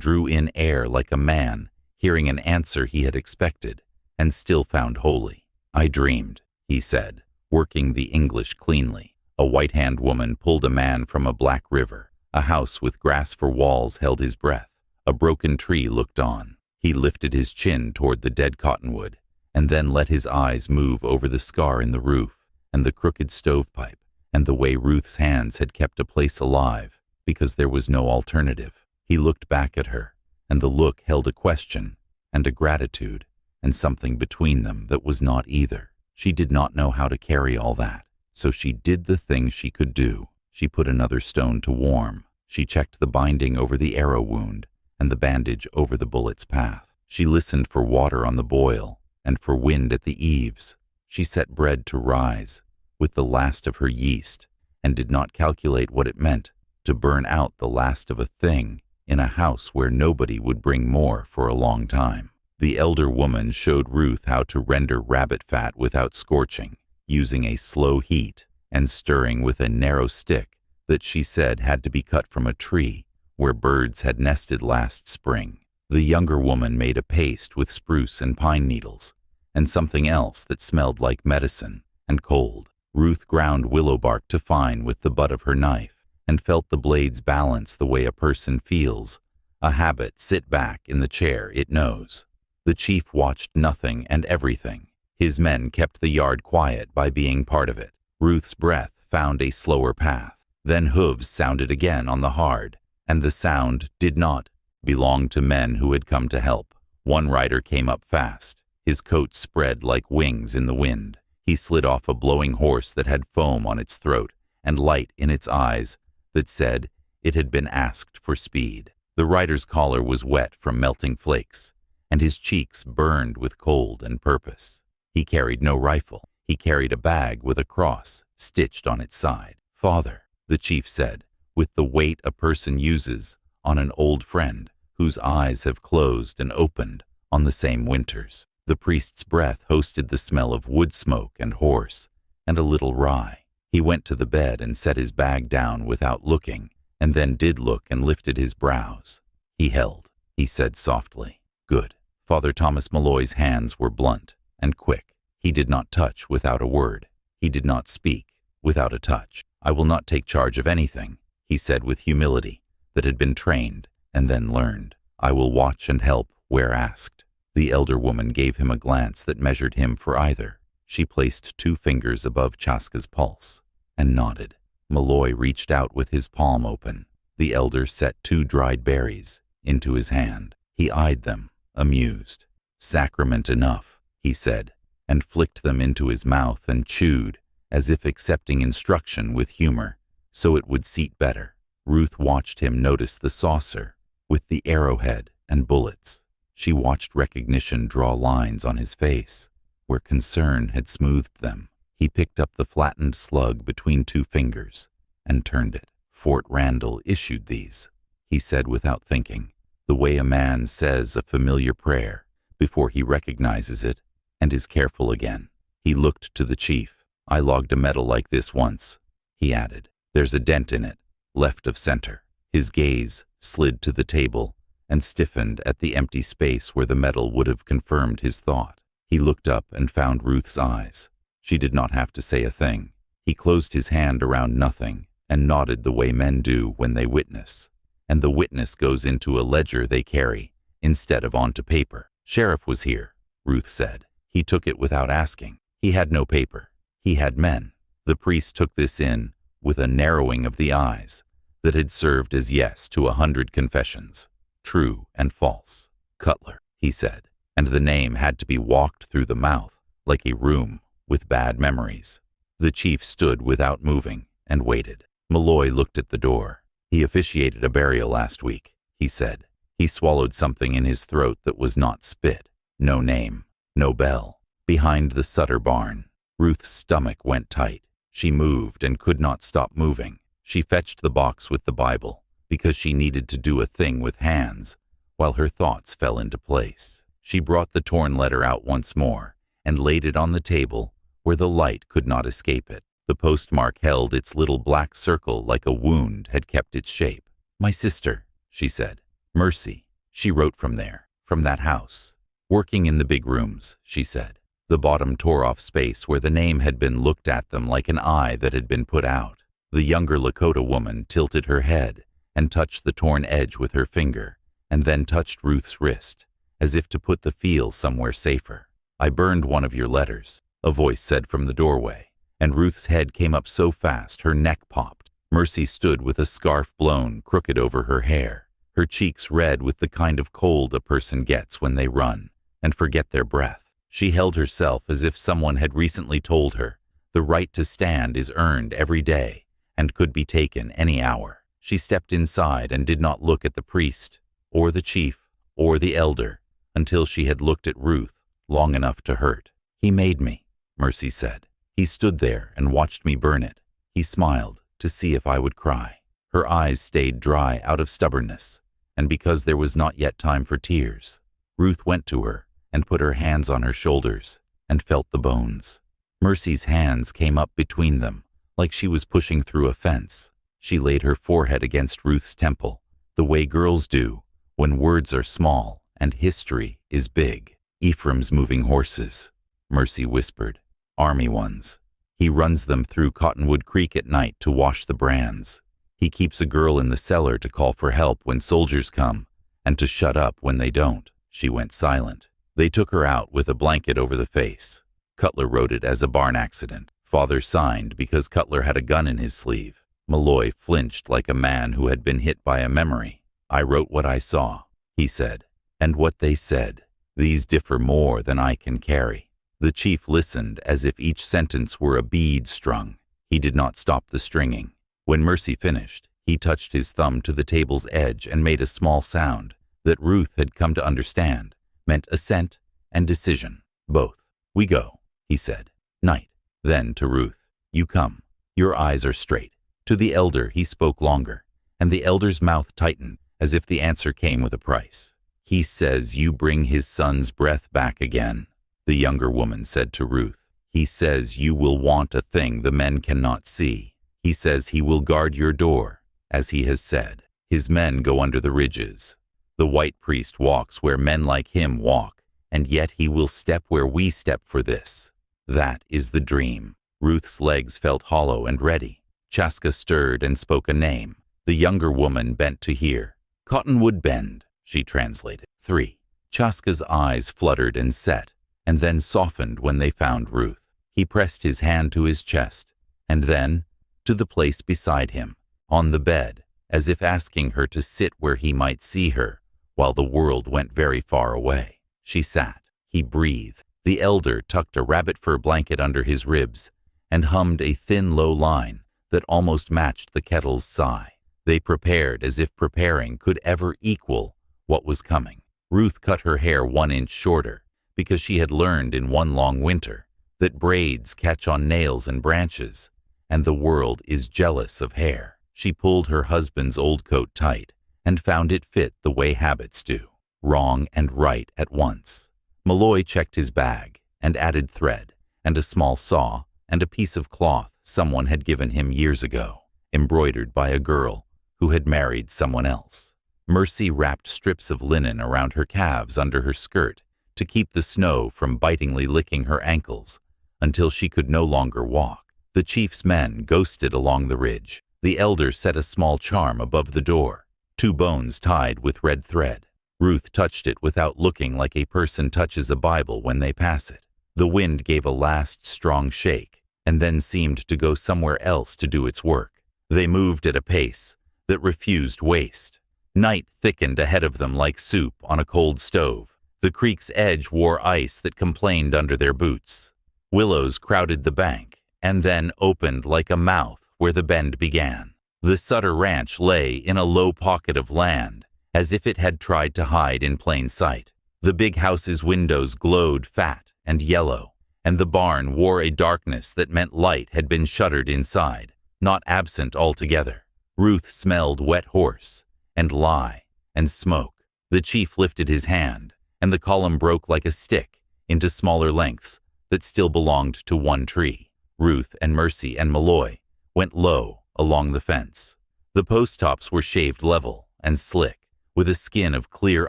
drew in air like a man, hearing an answer he had expected, and still found holy. I dreamed, he said, working the English cleanly. A white-hand woman pulled a man from a black river. A house with grass for walls held his breath. A broken tree looked on. He lifted his chin toward the dead cottonwood, and then let his eyes move over the scar in the roof, and the crooked stovepipe, and the way Ruth's hands had kept a place alive, because there was no alternative. He looked back at her, and the look held a question, and a gratitude, and something between them that was not either. She did not know how to carry all that, so she did the thing she could do. She put another stone to warm. She checked the binding over the arrow wound, and the bandage over the bullet's path. She listened for water on the boil, and for wind at the eaves. She set bread to rise, with the last of her yeast, and did not calculate what it meant to burn out the last of a thing in a house where nobody would bring more for a long time. The elder woman showed Ruth how to render rabbit fat without scorching, using a slow heat and stirring with a narrow stick that she said had to be cut from a tree where birds had nested last spring. The younger woman made a paste with spruce and pine needles, and something else that smelled like medicine and cold. Ruth ground willow bark to fine with the butt of her knife, and felt the blades balance the way a person feels a habit sit back in the chair it knows. The chief watched nothing and everything. His men kept the yard quiet by being part of it. Ruth's breath found a slower path. Then hooves sounded again on the hard, and the sound did not belong to men who had come to help. One rider came up fast. His coat spread like wings in the wind. He slid off a blowing horse that had foam on its throat and light in its eyes that said it had been asked for speed. The rider's collar was wet from melting flakes, and his cheeks burned with cold and purpose. He carried no rifle. He carried a bag with a cross stitched on its side. "Father," the chief said, with the weight a person uses on an old friend whose eyes have closed and opened on the same winters. The priest's breath hosted the smell of wood smoke and horse and a little rye. He went to the bed and set his bag down without looking, and then did look and lifted his brows. He held. He said softly, "Good." Father Thomas Malloy's hands were blunt and quick. He did not touch without a word. He did not speak without a touch. "I will not take charge of anything," he said with humility that had been trained and then learned. "I will watch and help where asked." The elder woman gave him a glance that measured him for either. She placed 2 fingers above Chaska's pulse and nodded. Malloy reached out with his palm open. The elder set 2 dried berries into his hand. He eyed them, amused. "Sacrament enough," he said, and flicked them into his mouth and chewed, as if accepting instruction with humor, so it would seat better. Ruth watched him notice the saucer with the arrowhead and bullets. She watched recognition draw lines on his face where concern had smoothed them. He picked up the flattened slug between 2 fingers and turned it. "Fort Randall issued these," he said without thinking, the way a man says a familiar prayer before he recognizes it and is careful again. He looked to the chief. "I logged a medal like this once," he added. "There's a dent in it, left of center." His gaze slid to the table and stiffened at the empty space where the medal would have confirmed his thought. He looked up and found Ruth's eyes. She did not have to say a thing. He closed his hand around nothing and nodded the way men do when they witness, and the witness goes into a ledger they carry instead of onto paper. "Sheriff was here," Ruth said. "He took it without asking. He had no paper. He had men." The priest took this in with a narrowing of the eyes that had served as yes to 100 confessions, true and false. "Cutler," he said, and the name had to be walked through the mouth like a room with bad memories. The chief stood without moving and waited. Malloy looked at the door. "He officiated a burial last week," he said. He swallowed something in his throat that was not spit. No name, no bell. Behind the Sutter barn. Ruth's stomach went tight. She moved and could not stop moving. She fetched the box with the Bible because she needed to do a thing with hands while her thoughts fell into place. She brought the torn letter out once more and laid it on the table where the light could not escape it. The postmark held its little black circle like a wound had kept its shape. "My sister," she said. "Mercy." She wrote from there, from that house. "Working in the big rooms," she said. The bottom tore off space where the name had been looked at them like an eye that had been put out. The younger Lakota woman tilted her head and touched the torn edge with her finger, and then touched Ruth's wrist, as if to put the feel somewhere safer. "I burned one of your letters," a voice said from the doorway, and Ruth's head came up so fast her neck popped. Mercy stood with a scarf blown crooked over her hair, her cheeks red with the kind of cold a person gets when they run and forget their breath. She held herself as if someone had recently told her the right to stand is earned every day and could be taken any hour. She stepped inside and did not look at the priest, or the chief, or the elder, until she had looked at Ruth long enough to hurt. "He made me," Mercy said. "He stood there and watched me burn it. He smiled to see if I would cry." Her eyes stayed dry out of stubbornness, and because there was not yet time for tears, Ruth went to her and put her hands on her shoulders and felt the bones. Mercy's hands came up between them like she was pushing through a fence. She laid her forehead against Ruth's temple, the way girls do when words are small and history is big. "Ephraim's moving horses," Mercy whispered. "Army ones. He runs them through Cottonwood Creek at night to wash the brands. He keeps a girl in the cellar to call for help when soldiers come and to shut up when they don't." She went silent. They took her out with a blanket over the face. Cutler wrote it as a barn accident. Father signed because Cutler had a gun in his sleeve. Malloy flinched like a man who had been hit by a memory. "I wrote what I saw," he said, "and what they said. These differ more than I can carry." The chief listened as if each sentence were a bead strung. He did not stop the stringing. When Mercy finished, he touched his thumb to the table's edge and made a small sound that Ruth had come to understand meant assent and decision, both. "We go," he said. "Night." Then to Ruth, "You come. Your eyes are straight." To the elder he spoke longer, and the elder's mouth tightened as if the answer came with a price. "He says you bring his son's breath back again," the younger woman said to Ruth. "He says you will want a thing the men cannot see. He says he will guard your door, as he has said. His men go under the ridges. The white priest walks where men like him walk, and yet he will step where we step for this. That is the dream." Ruth's legs felt hollow and ready. Chaska stirred and spoke a name. The younger woman bent to hear. "Cottonwood Bend," she translated. 3. Chaska's eyes fluttered and set, and then softened when they found Ruth. He pressed his hand to his chest, and then to the place beside him, on the bed, as if asking her to sit where he might see her, while the world went very far away. She sat. He breathed. The elder tucked a rabbit fur blanket under his ribs and hummed a thin, low line that almost matched the kettle's sigh. They prepared as if preparing could ever equal what was coming. Ruth cut her hair 1 inch shorter because she had learned in one long winter that braids catch on nails and branches, and the world is jealous of hair. She pulled her husband's old coat tight and found it fit the way habits do, wrong and right at once. Malloy checked his bag and added thread and a small saw and a piece of cloth someone had given him years ago, embroidered by a girl who had married someone else. Mercy wrapped strips of linen around her calves under her skirt to keep the snow from bitingly licking her ankles until she could no longer walk. The chief's men ghosted along the ridge. The elder set a small charm above the door, 2 bones tied with red thread. Ruth touched it without looking like a person touches a Bible when they pass it. The wind gave a last strong shake and then seemed to go somewhere else to do its work. They moved at a pace that refused waste. Night thickened ahead of them like soup on a cold stove. The creek's edge wore ice that complained under their boots. Willows crowded the bank and then opened like a mouth where the bend began. The Sutter Ranch lay in a low pocket of land, as if it had tried to hide in plain sight. The big house's windows glowed fat and yellow, and the barn wore a darkness that meant light had been shuttered inside, not absent altogether. Ruth smelled wet horse, and lye, and smoke. The chief lifted his hand, and the column broke like a stick into smaller lengths that still belonged to one tree. Ruth and Mercy and Malloy went low along the fence. The post tops were shaved level and slick, with a skin of clear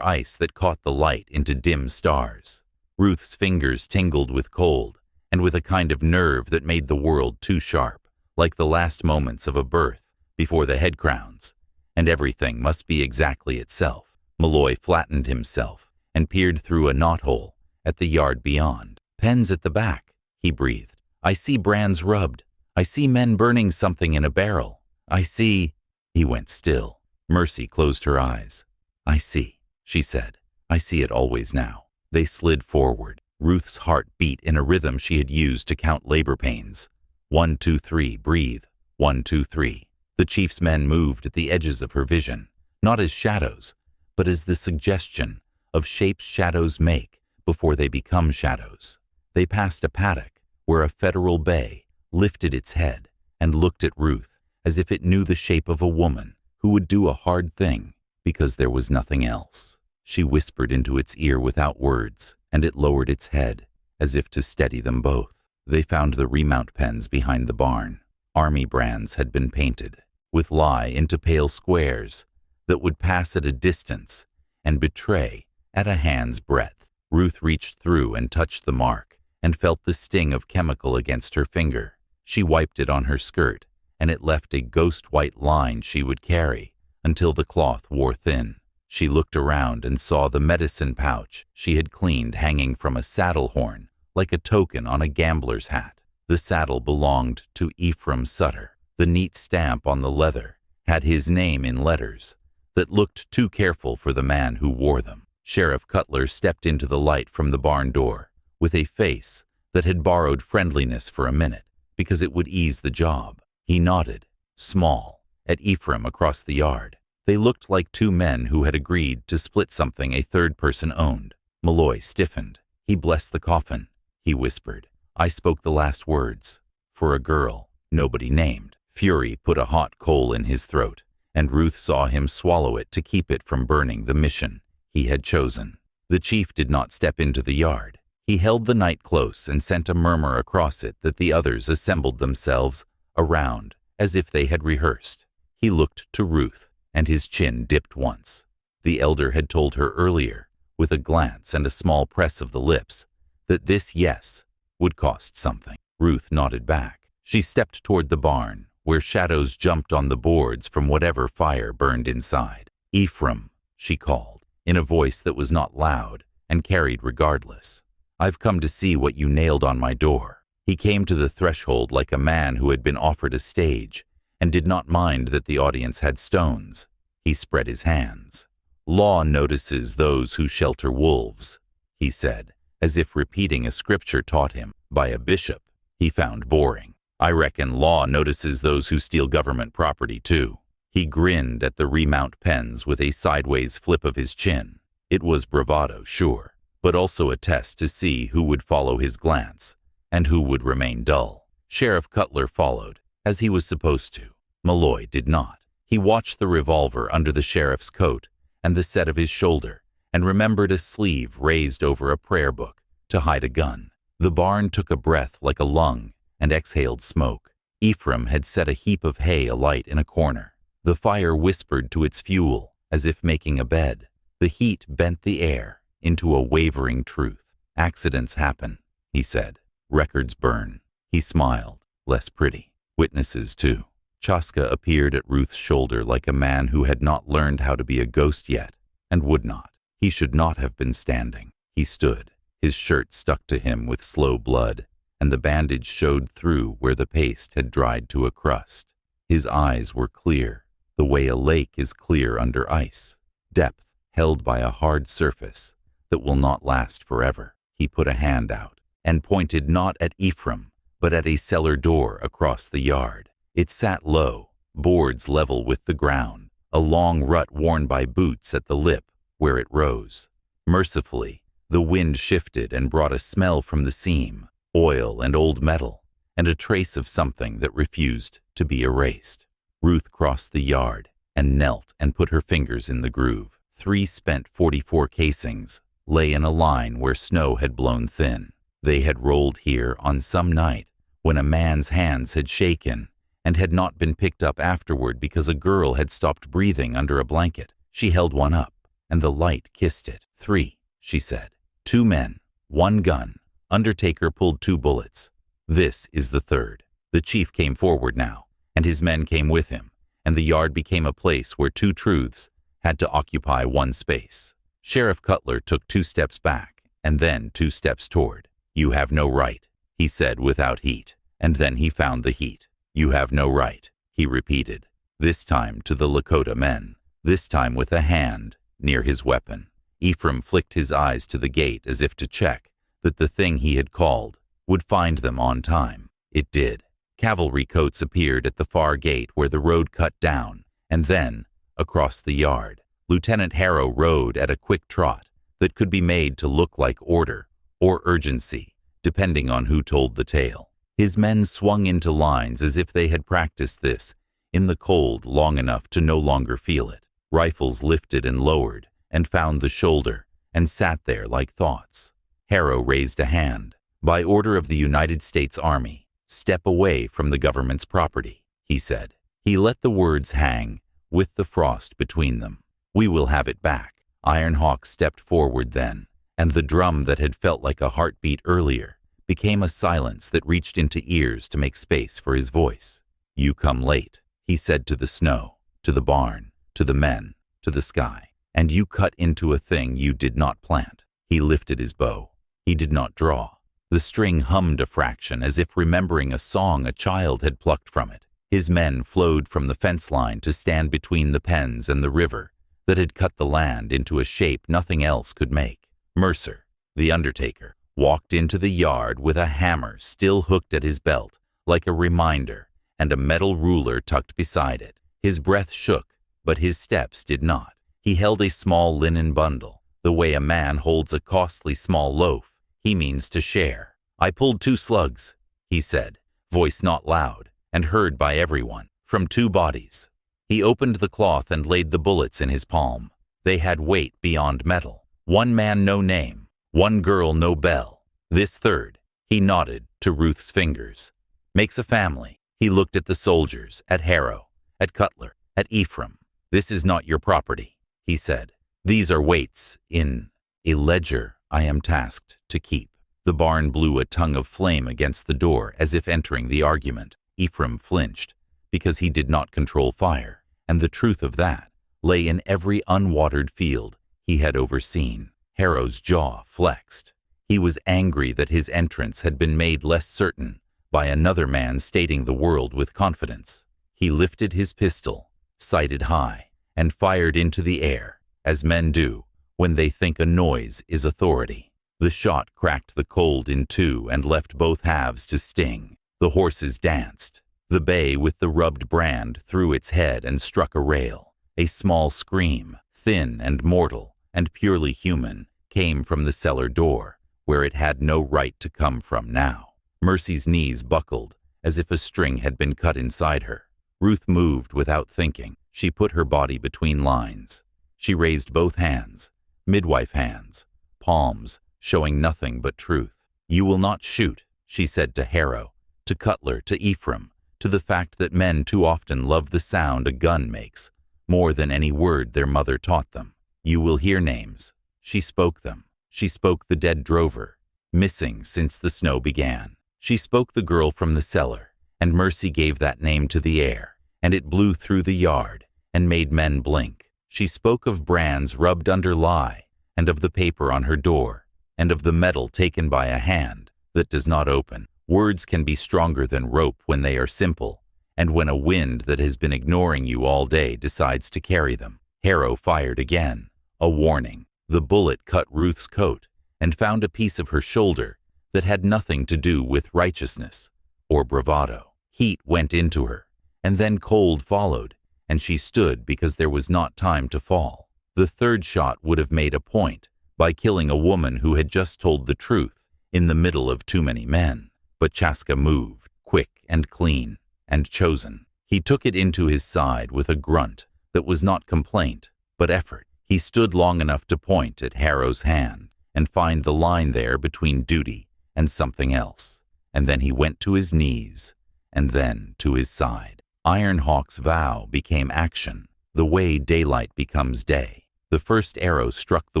ice that caught the light into dim stars. Ruth's fingers tingled with cold, and with a kind of nerve that made the world too sharp, like the last moments of a birth before the head crowns, and everything must be exactly itself. Malloy flattened himself and peered through a knothole at the yard beyond. "Pens at the back," he breathed. "I see brands rubbed. I see men burning something in a barrel. I see—" He went still. Mercy closed her eyes. "I see," she said. "I see it always now." They slid forward. Ruth's heart beat in a rhythm she had used to count labor pains. 1, 2, 3, breathe. 1, 2, 3. The chief's men moved at the edges of her vision, not as shadows, but as the suggestion of shapes shadows make before they become shadows. They passed a paddock where a federal bay lifted its head and looked at Ruth as if it knew the shape of a woman who would do a hard thing because there was nothing else. She whispered into its ear without words, and it lowered its head as if to steady them both. They found the remount pens behind the barn. Army brands had been painted, with lie into pale squares that would pass at a distance and betray at a hand's breadth. Ruth reached through and touched the mark and felt the sting of chemical against her finger. She wiped it on her skirt, and it left a ghost-white line she would carry until the cloth wore thin. She looked around and saw the medicine pouch she had cleaned hanging from a saddle horn like a token on a gambler's hat. The saddle belonged to Ephraim Sutter. The neat stamp on the leather had his name in letters that looked too careful for the man who wore them. Sheriff Cutler stepped into the light from the barn door with a face that had borrowed friendliness for a minute because it would ease the job. He nodded, small, at Ephraim across the yard. They looked like two men who had agreed to split something a third person owned. Malloy stiffened. "He blessed the coffin," he whispered. "I spoke the last words. For a girl nobody named." Fury put a hot coal in his throat, and Ruth saw him swallow it to keep it from burning the mission he had chosen. The chief did not step into the yard. He held the night close and sent a murmur across it that the others assembled themselves around as if they had rehearsed. He looked to Ruth, and his chin dipped once. The elder had told her earlier, with a glance and a small press of the lips, that this yes would cost something. Ruth nodded back. She stepped toward the barn, where shadows jumped on the boards from whatever fire burned inside. "Ephraim," she called, in a voice that was not loud and carried regardless. "I've come to see what you nailed on my door." He came to the threshold like a man who had been offered a stage and did not mind that the audience had stones. He spread his hands. "Law notices those who shelter wolves," he said, as if repeating a scripture taught him by a bishop he found boring. "I reckon law notices those who steal government property, too." He grinned at the remount pens with a sideways flip of his chin. It was bravado, sure, but also a test to see who would follow his glance and who would remain dull. Sheriff Cutler followed, as he was supposed to. Malloy did not. He watched the revolver under the sheriff's coat and the set of his shoulder, and remembered a sleeve raised over a prayer book to hide a gun. The barn took a breath like a lung and exhaled smoke. Ephraim had set a heap of hay alight in a corner. The fire whispered to its fuel as if making a bed. The heat bent the air into a wavering truth. "Accidents happen," he said. "Records burn." He smiled, less pretty. "Witnesses, too." Chaska appeared at Ruth's shoulder like a man who had not learned how to be a ghost yet, and would not. He should not have been standing. He stood. His shirt stuck to him with slow blood, and the bandage showed through where the paste had dried to a crust. His eyes were clear, the way a lake is clear under ice. Depth held by a hard surface that will not last forever. He put a hand out and pointed not at Ephraim, but at a cellar door across the yard. It sat low, boards level with the ground, a long rut worn by boots at the lip where it rose. Mercifully, the wind shifted and brought a smell from the seam, oil and old metal, and a trace of something that refused to be erased. Ruth crossed the yard and knelt and put her fingers in the groove. 3 spent .44 casings lay in a line where snow had blown thin. They had rolled here on some night when a man's hands had shaken and had not been picked up afterward because a girl had stopped breathing under a blanket. She held one up, and the light kissed it. 3, she said. 2 men, 1 gun. Undertaker pulled 2 bullets. This is the 3rd. The chief came forward now, and his men came with him, and the yard became a place where 2 truths had to occupy 1 space. Sheriff Cutler took 2 steps back, and then 2 steps toward. "You have no right," he said without heat, and then he found the heat. "You have no right," he repeated, this time to the Lakota men, this time with a hand near his weapon. Ephraim flicked his eyes to the gate as if to check that the thing he had called would find them on time. It did. Cavalry coats appeared at the far gate where the road cut down, and then, across the yard, Lieutenant Harrow rode at a quick trot that could be made to look like order or urgency, depending on who told the tale. His men swung into lines as if they had practiced this in the cold long enough to no longer feel it. Rifles lifted and lowered and found the shoulder and sat there like thoughts. Harrow raised a hand. "By order of the United States Army, step away from the government's property," he said. He let the words hang, with the frost between them. "We will have it back." Iron Hawk stepped forward then, and the drum that had felt like a heartbeat earlier became a silence that reached into ears to make space for his voice. "You come late," he said, to the snow, to the barn, to the men, to the sky, "and you cut into a thing you did not plant." He lifted his bow. He did not draw. The string hummed a fraction as if remembering a song a child had plucked from it. His men flowed from the fence line to stand between the pens and the river that had cut the land into a shape nothing else could make. Mercer, the undertaker, walked into the yard with a hammer still hooked at his belt, like a reminder, and a metal ruler tucked beside it. His breath shook, but his steps did not. He held a small linen bundle, the way a man holds a costly small loaf he means to share. "I pulled 2 slugs, he said, voice not loud, and heard by everyone, "from 2 bodies. He opened the cloth and laid the bullets in his palm. They had weight beyond metal. 1 man, no name. 1 girl, no bell. This 3rd, he nodded to Ruth's fingers, makes a family. He looked at the soldiers, at Harrow, at Cutler, at Ephraim. "This is not your property," he said. "These are weights in a ledger I am tasked to keep." The barn blew a tongue of flame against the door as if entering the argument. Ephraim flinched because he did not control fire, and the truth of that lay in every unwatered field he had overseen. Harrow's jaw flexed. He was angry that his entrance had been made less certain by another man stating the world with confidence. He lifted his pistol, sighted high, and fired into the air, as men do when they think a noise is authority. The shot cracked the cold in 2 and left both halves to sting. The horses danced. The bay with the rubbed brand threw its head and struck a rail. A small scream, thin and mortal and purely human, came from the cellar door, where it had no right to come from now. Mercy's knees buckled, as if a string had been cut inside her. Ruth moved without thinking. She put her body between lines. She raised both hands, midwife hands, palms showing nothing but truth. "You will not shoot," she said to Harrow, to Cutler, to Ephraim, to the fact that men too often love the sound a gun makes more than any word their mother taught them. "You will hear names." She spoke them. She spoke the dead drover, missing since the snow began. She spoke the girl from the cellar, and Mercy gave that name to the air, and it blew through the yard and made men blink. She spoke of brands rubbed under lie, and of the paper on her door, and of the metal taken by a hand that does not open. Words can be stronger than rope when they are simple, and when a wind that has been ignoring you all day decides to carry them. Harrow fired again, a warning. The bullet cut Ruth's coat and found a piece of her shoulder that had nothing to do with righteousness or bravado. Heat went into her, and then cold followed, and she stood because there was not time to fall. The 3rd shot would have made a point by killing a woman who had just told the truth in the middle of too many men. But Chaska moved, quick and clean, and chosen. He took it into his side with a grunt that was not complaint, but effort. He stood long enough to point at Harrow's hand and find the line there between duty and something else. and then he went to his knees, and then to his side. Ironhawk's vow became action, the way daylight becomes day. The first arrow struck the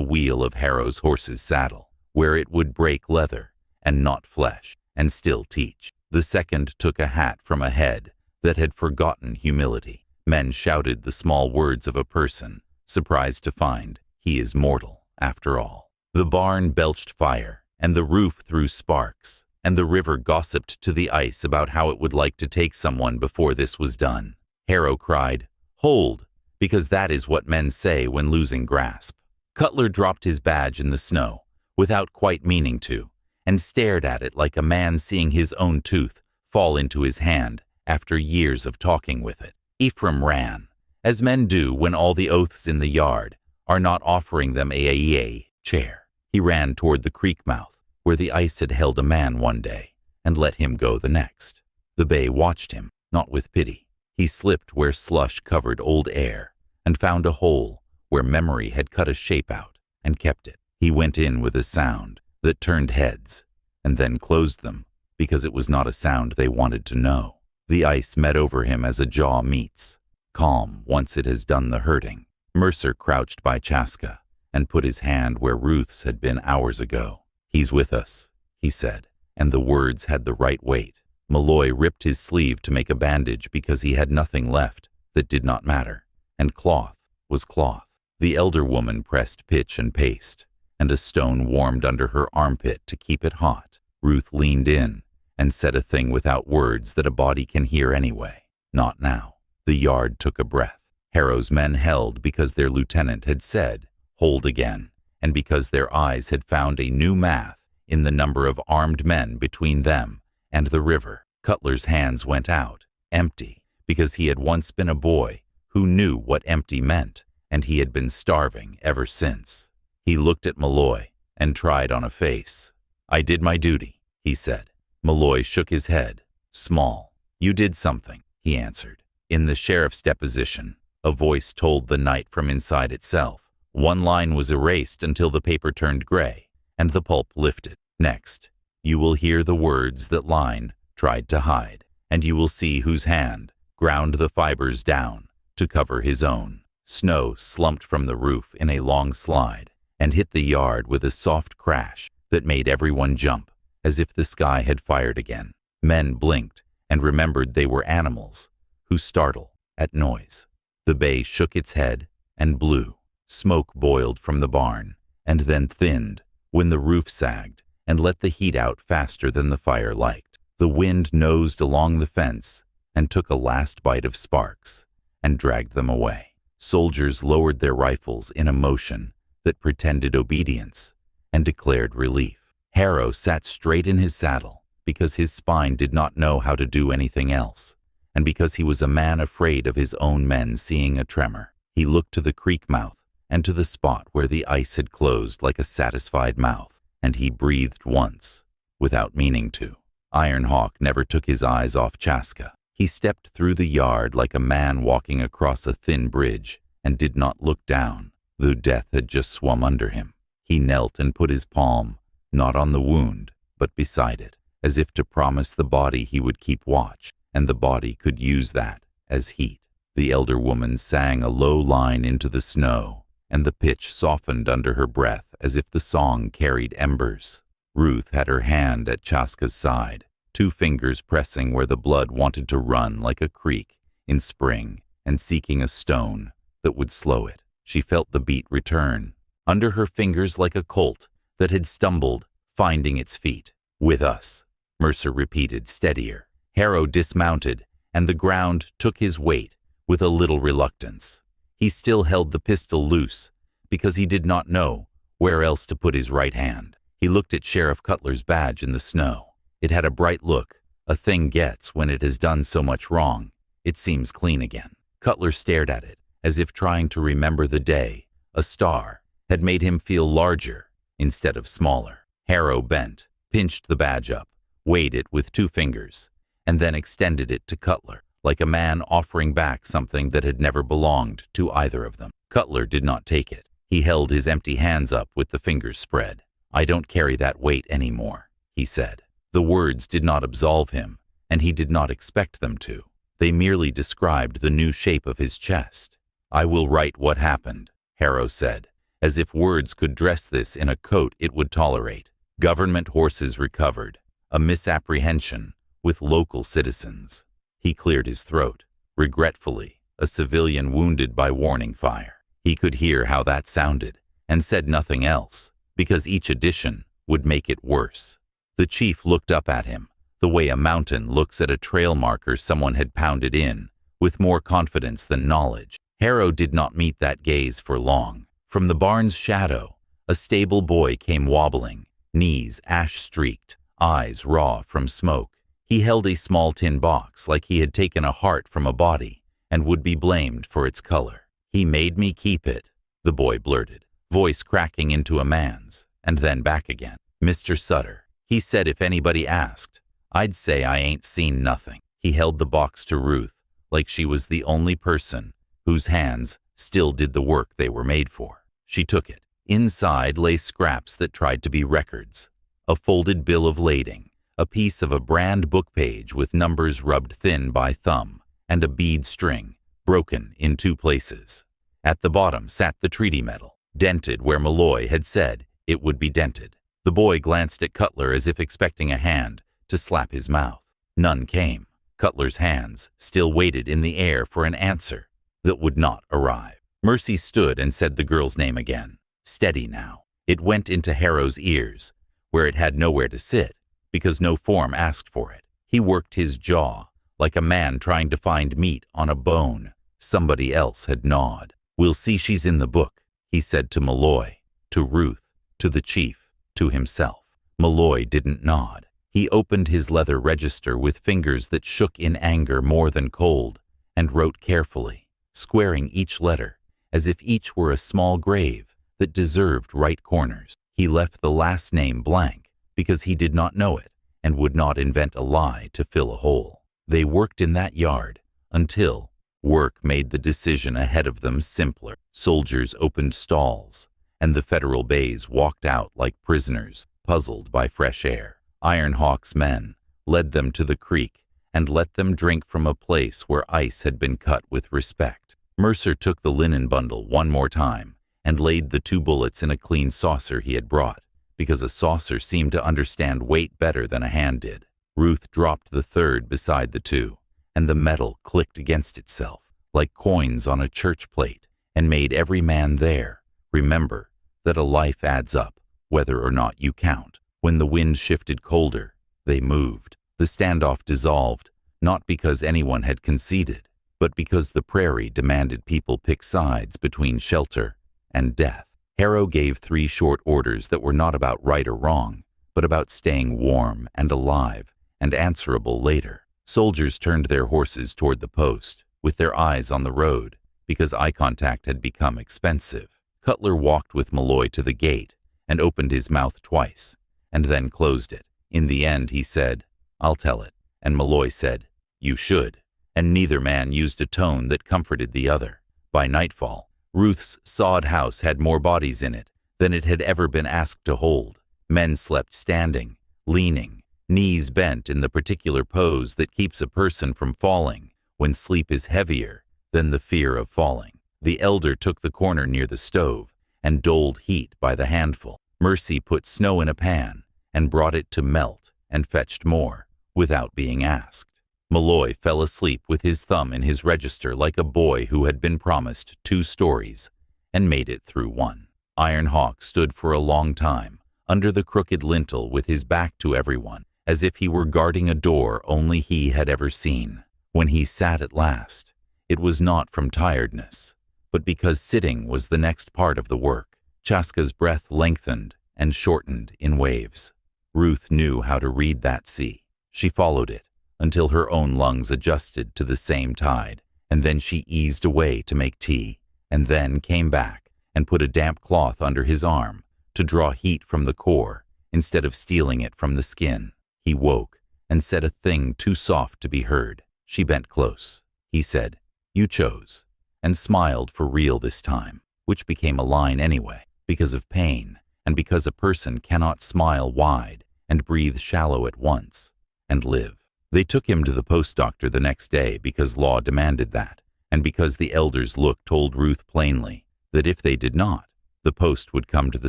wheel of Harrow's horse's saddle, where it would break leather, and not flesh, and still teach. The second took a hat from a head that had forgotten humility. Men shouted the small words of a person, surprised to find he is mortal, after all. The barn belched fire, and the roof threw sparks, and the river gossiped to the ice about how it would like to take someone before this was done. Harrow cried, "Hold," because that is what men say when losing grasp. Cutler dropped his badge in the snow, without quite meaning to, and stared at it like a man seeing his own tooth fall into his hand after years of talking with it. Ephraim ran, as men do when all the oaths in the yard are not offering them a chair. He ran toward the creek mouth, where the ice had held a man one day, and let him go the next. The bay watched him, not with pity. He slipped where slush covered old air, and found a hole where memory had cut a shape out, and kept it. He went in with a sound that turned heads, and then closed them, because it was not a sound they wanted to know. The ice met over him as a jaw meets, calm once it has done the hurting. Mercer crouched by Chaska, and put his hand where Ruth's had been hours ago. "He's with us," he said, and the words had the right weight. Malloy ripped his sleeve to make a bandage because he had nothing left that did not matter, and cloth was cloth. The elder woman pressed pitch and paste, and a stone warmed under her armpit to keep it hot. Ruth leaned in and said a thing without words that a body can hear anyway. Not now. The yard took a breath. Harrow's men held because their lieutenant had said, "Hold again," and because their eyes had found a new math in the number of armed men between them and the river. Cutler's hands went out, empty, because he had once been a boy who knew what empty meant, and he had been starving ever since. He looked at Malloy and tried on a face. "I did my duty," he said. Malloy shook his head. "Small. You did something," he answered. In the sheriff's deposition, a voice told the night from inside itself. One line was erased until the paper turned gray, and the pulp lifted. Next, you will hear the words that line tried to hide, and you will see whose hand ground the fibers down to cover his own. Snow slumped from the roof in a long slide and hit the yard with a soft crash that made everyone jump, as if the sky had fired again. Men blinked and remembered they were animals who startle at noise. The bay shook its head and blew. Smoke boiled from the barn, and then thinned when the roof sagged and let the heat out faster than the fire liked. The wind nosed along the fence and took a last bite of sparks and dragged them away. Soldiers lowered their rifles in a motion that pretended obedience and declared relief. Harrow sat straight in his saddle because his spine did not know how to do anything else, and because he was a man afraid of his own men seeing a tremor. He looked to the creek mouth and to the spot where the ice had closed like a satisfied mouth, and he breathed once, without meaning to. Ironhawk never took his eyes off Chaska. He stepped through the yard like a man walking across a thin bridge and did not look down, though death had just swum under him. He knelt and put his palm, not on the wound, but beside it, as if to promise the body he would keep watch, and the body could use that as heat. The elder woman sang a low line into the snow, and the pitch softened under her breath as if the song carried embers. Ruth had her hand at Chaska's side, 2 fingers pressing where the blood wanted to run like a creek in spring and seeking a stone that would slow it. She felt the beat return, under her fingers like a colt that had stumbled, finding its feet. "With us," Mercer repeated, steadier. Harrow dismounted, and the ground took his weight with a little reluctance. He still held the pistol loose, because he did not know where else to put his right hand. He looked at Sheriff Cutler's badge in the snow. It had a bright look a thing gets when it has done so much wrong. It seems clean again. Cutler stared at it, as if trying to remember the day a star had made him feel larger instead of smaller. Harrow bent, pinched the badge up, weighed it with 2 fingers, and then extended it to Cutler, like a man offering back something that had never belonged to either of them. Cutler did not take it. He held his empty hands up with the fingers spread. "I don't carry that weight anymore," he said. The words did not absolve him, and he did not expect them to. They merely described the new shape of his chest. "I will write what happened," Harrow said, as if words could dress this in a coat it would tolerate. "Government horses recovered. A misapprehension with local citizens." He cleared his throat. "Regretfully, a civilian wounded by warning fire." He could hear how that sounded, and said nothing else, because each addition would make it worse. The chief looked up at him, the way a mountain looks at a trail marker someone had pounded in, with more confidence than knowledge. Harrow did not meet that gaze for long. From the barn's shadow, a stable boy came wobbling, knees ash-streaked, eyes raw from smoke. He held a small tin box like he had taken a heart from a body and would be blamed for its color. "He made me keep it," the boy blurted, voice cracking into a man's, and then back again. "Mr. Sutter," he said, "if anybody asked, I'd say I ain't seen nothing." He held the box to Ruth like she was the only person whose hands still did the work they were made for. She took it. Inside lay scraps that tried to be records. A folded bill of lading, a piece of a brand book page with numbers rubbed thin by thumb, and a bead string, broken in 2 places. At the bottom sat the treaty medal, dented where Malloy had said it would be dented. The boy glanced at Cutler as if expecting a hand to slap his mouth. None came. Cutler's hands still waited in the air for an answer that would not arrive. Mercy stood and said the girl's name again. Steady now. It went into Harrow's ears, where it had nowhere to sit, because no form asked for it. He worked his jaw, like a man trying to find meat on a bone somebody else had gnawed. "We'll see she's in the book," he said to Malloy, to Ruth, to the chief, to himself. Malloy didn't nod. He opened his leather register with fingers that shook in anger more than cold, and wrote carefully, squaring each letter, as if each were a small grave that deserved right corners. He left the last name blank because he did not know it and would not invent a lie to fill a hole. They worked in that yard until work made the decision ahead of them simpler. Soldiers opened stalls, and the Federal bays walked out like prisoners, puzzled by fresh air. Iron Hawk's men led them to the creek and let them drink from a place where ice had been cut with respect. Mercer took the linen bundle one more time and laid the 2 bullets in a clean saucer he had brought, because a saucer seemed to understand weight better than a hand did. Ruth dropped the 3rd beside the 2, and the metal clicked against itself like coins on a church plate and made every man there remember that a life adds up, whether or not you count. When the wind shifted colder, they moved. The standoff dissolved, not because anyone had conceded, but because the prairie demanded people pick sides between shelter and death. Harrow gave 3 short orders that were not about right or wrong, but about staying warm and alive and answerable later. Soldiers turned their horses toward the post, with their eyes on the road, because eye contact had become expensive. Cutler walked with Malloy to the gate and opened his mouth twice, and then closed it. In the end, he said, "I'll tell it," and Malloy said, "You should," and neither man used a tone that comforted the other. By nightfall, Ruth's sod house had more bodies in it than it had ever been asked to hold. Men slept standing, leaning, knees bent in the particular pose that keeps a person from falling when sleep is heavier than the fear of falling. The elder took the corner near the stove and doled heat by the handful. Mercy put snow in a pan and brought it to melt and fetched more without being asked. Malloy fell asleep with his thumb in his register like a boy who had been promised 2 stories and made it through 1. Iron Hawk stood for a long time under the crooked lintel with his back to everyone, as if he were guarding a door only he had ever seen. When he sat at last, it was not from tiredness, but because sitting was the next part of the work. Chaska's breath lengthened and shortened in waves. Ruth knew how to read that sea. She followed it until her own lungs adjusted to the same tide, and then she eased away to make tea, and then came back and put a damp cloth under his arm to draw heat from the core instead of stealing it from the skin. He woke and said a thing too soft to be heard. She bent close. He said, "You chose," and smiled for real this time, which became a line anyway, because of pain, and because a person cannot smile wide and breathe shallow at once, and live. They took him to the post doctor the next day because law demanded that, and because the elder's look told Ruth plainly that if they did not, the post would come to the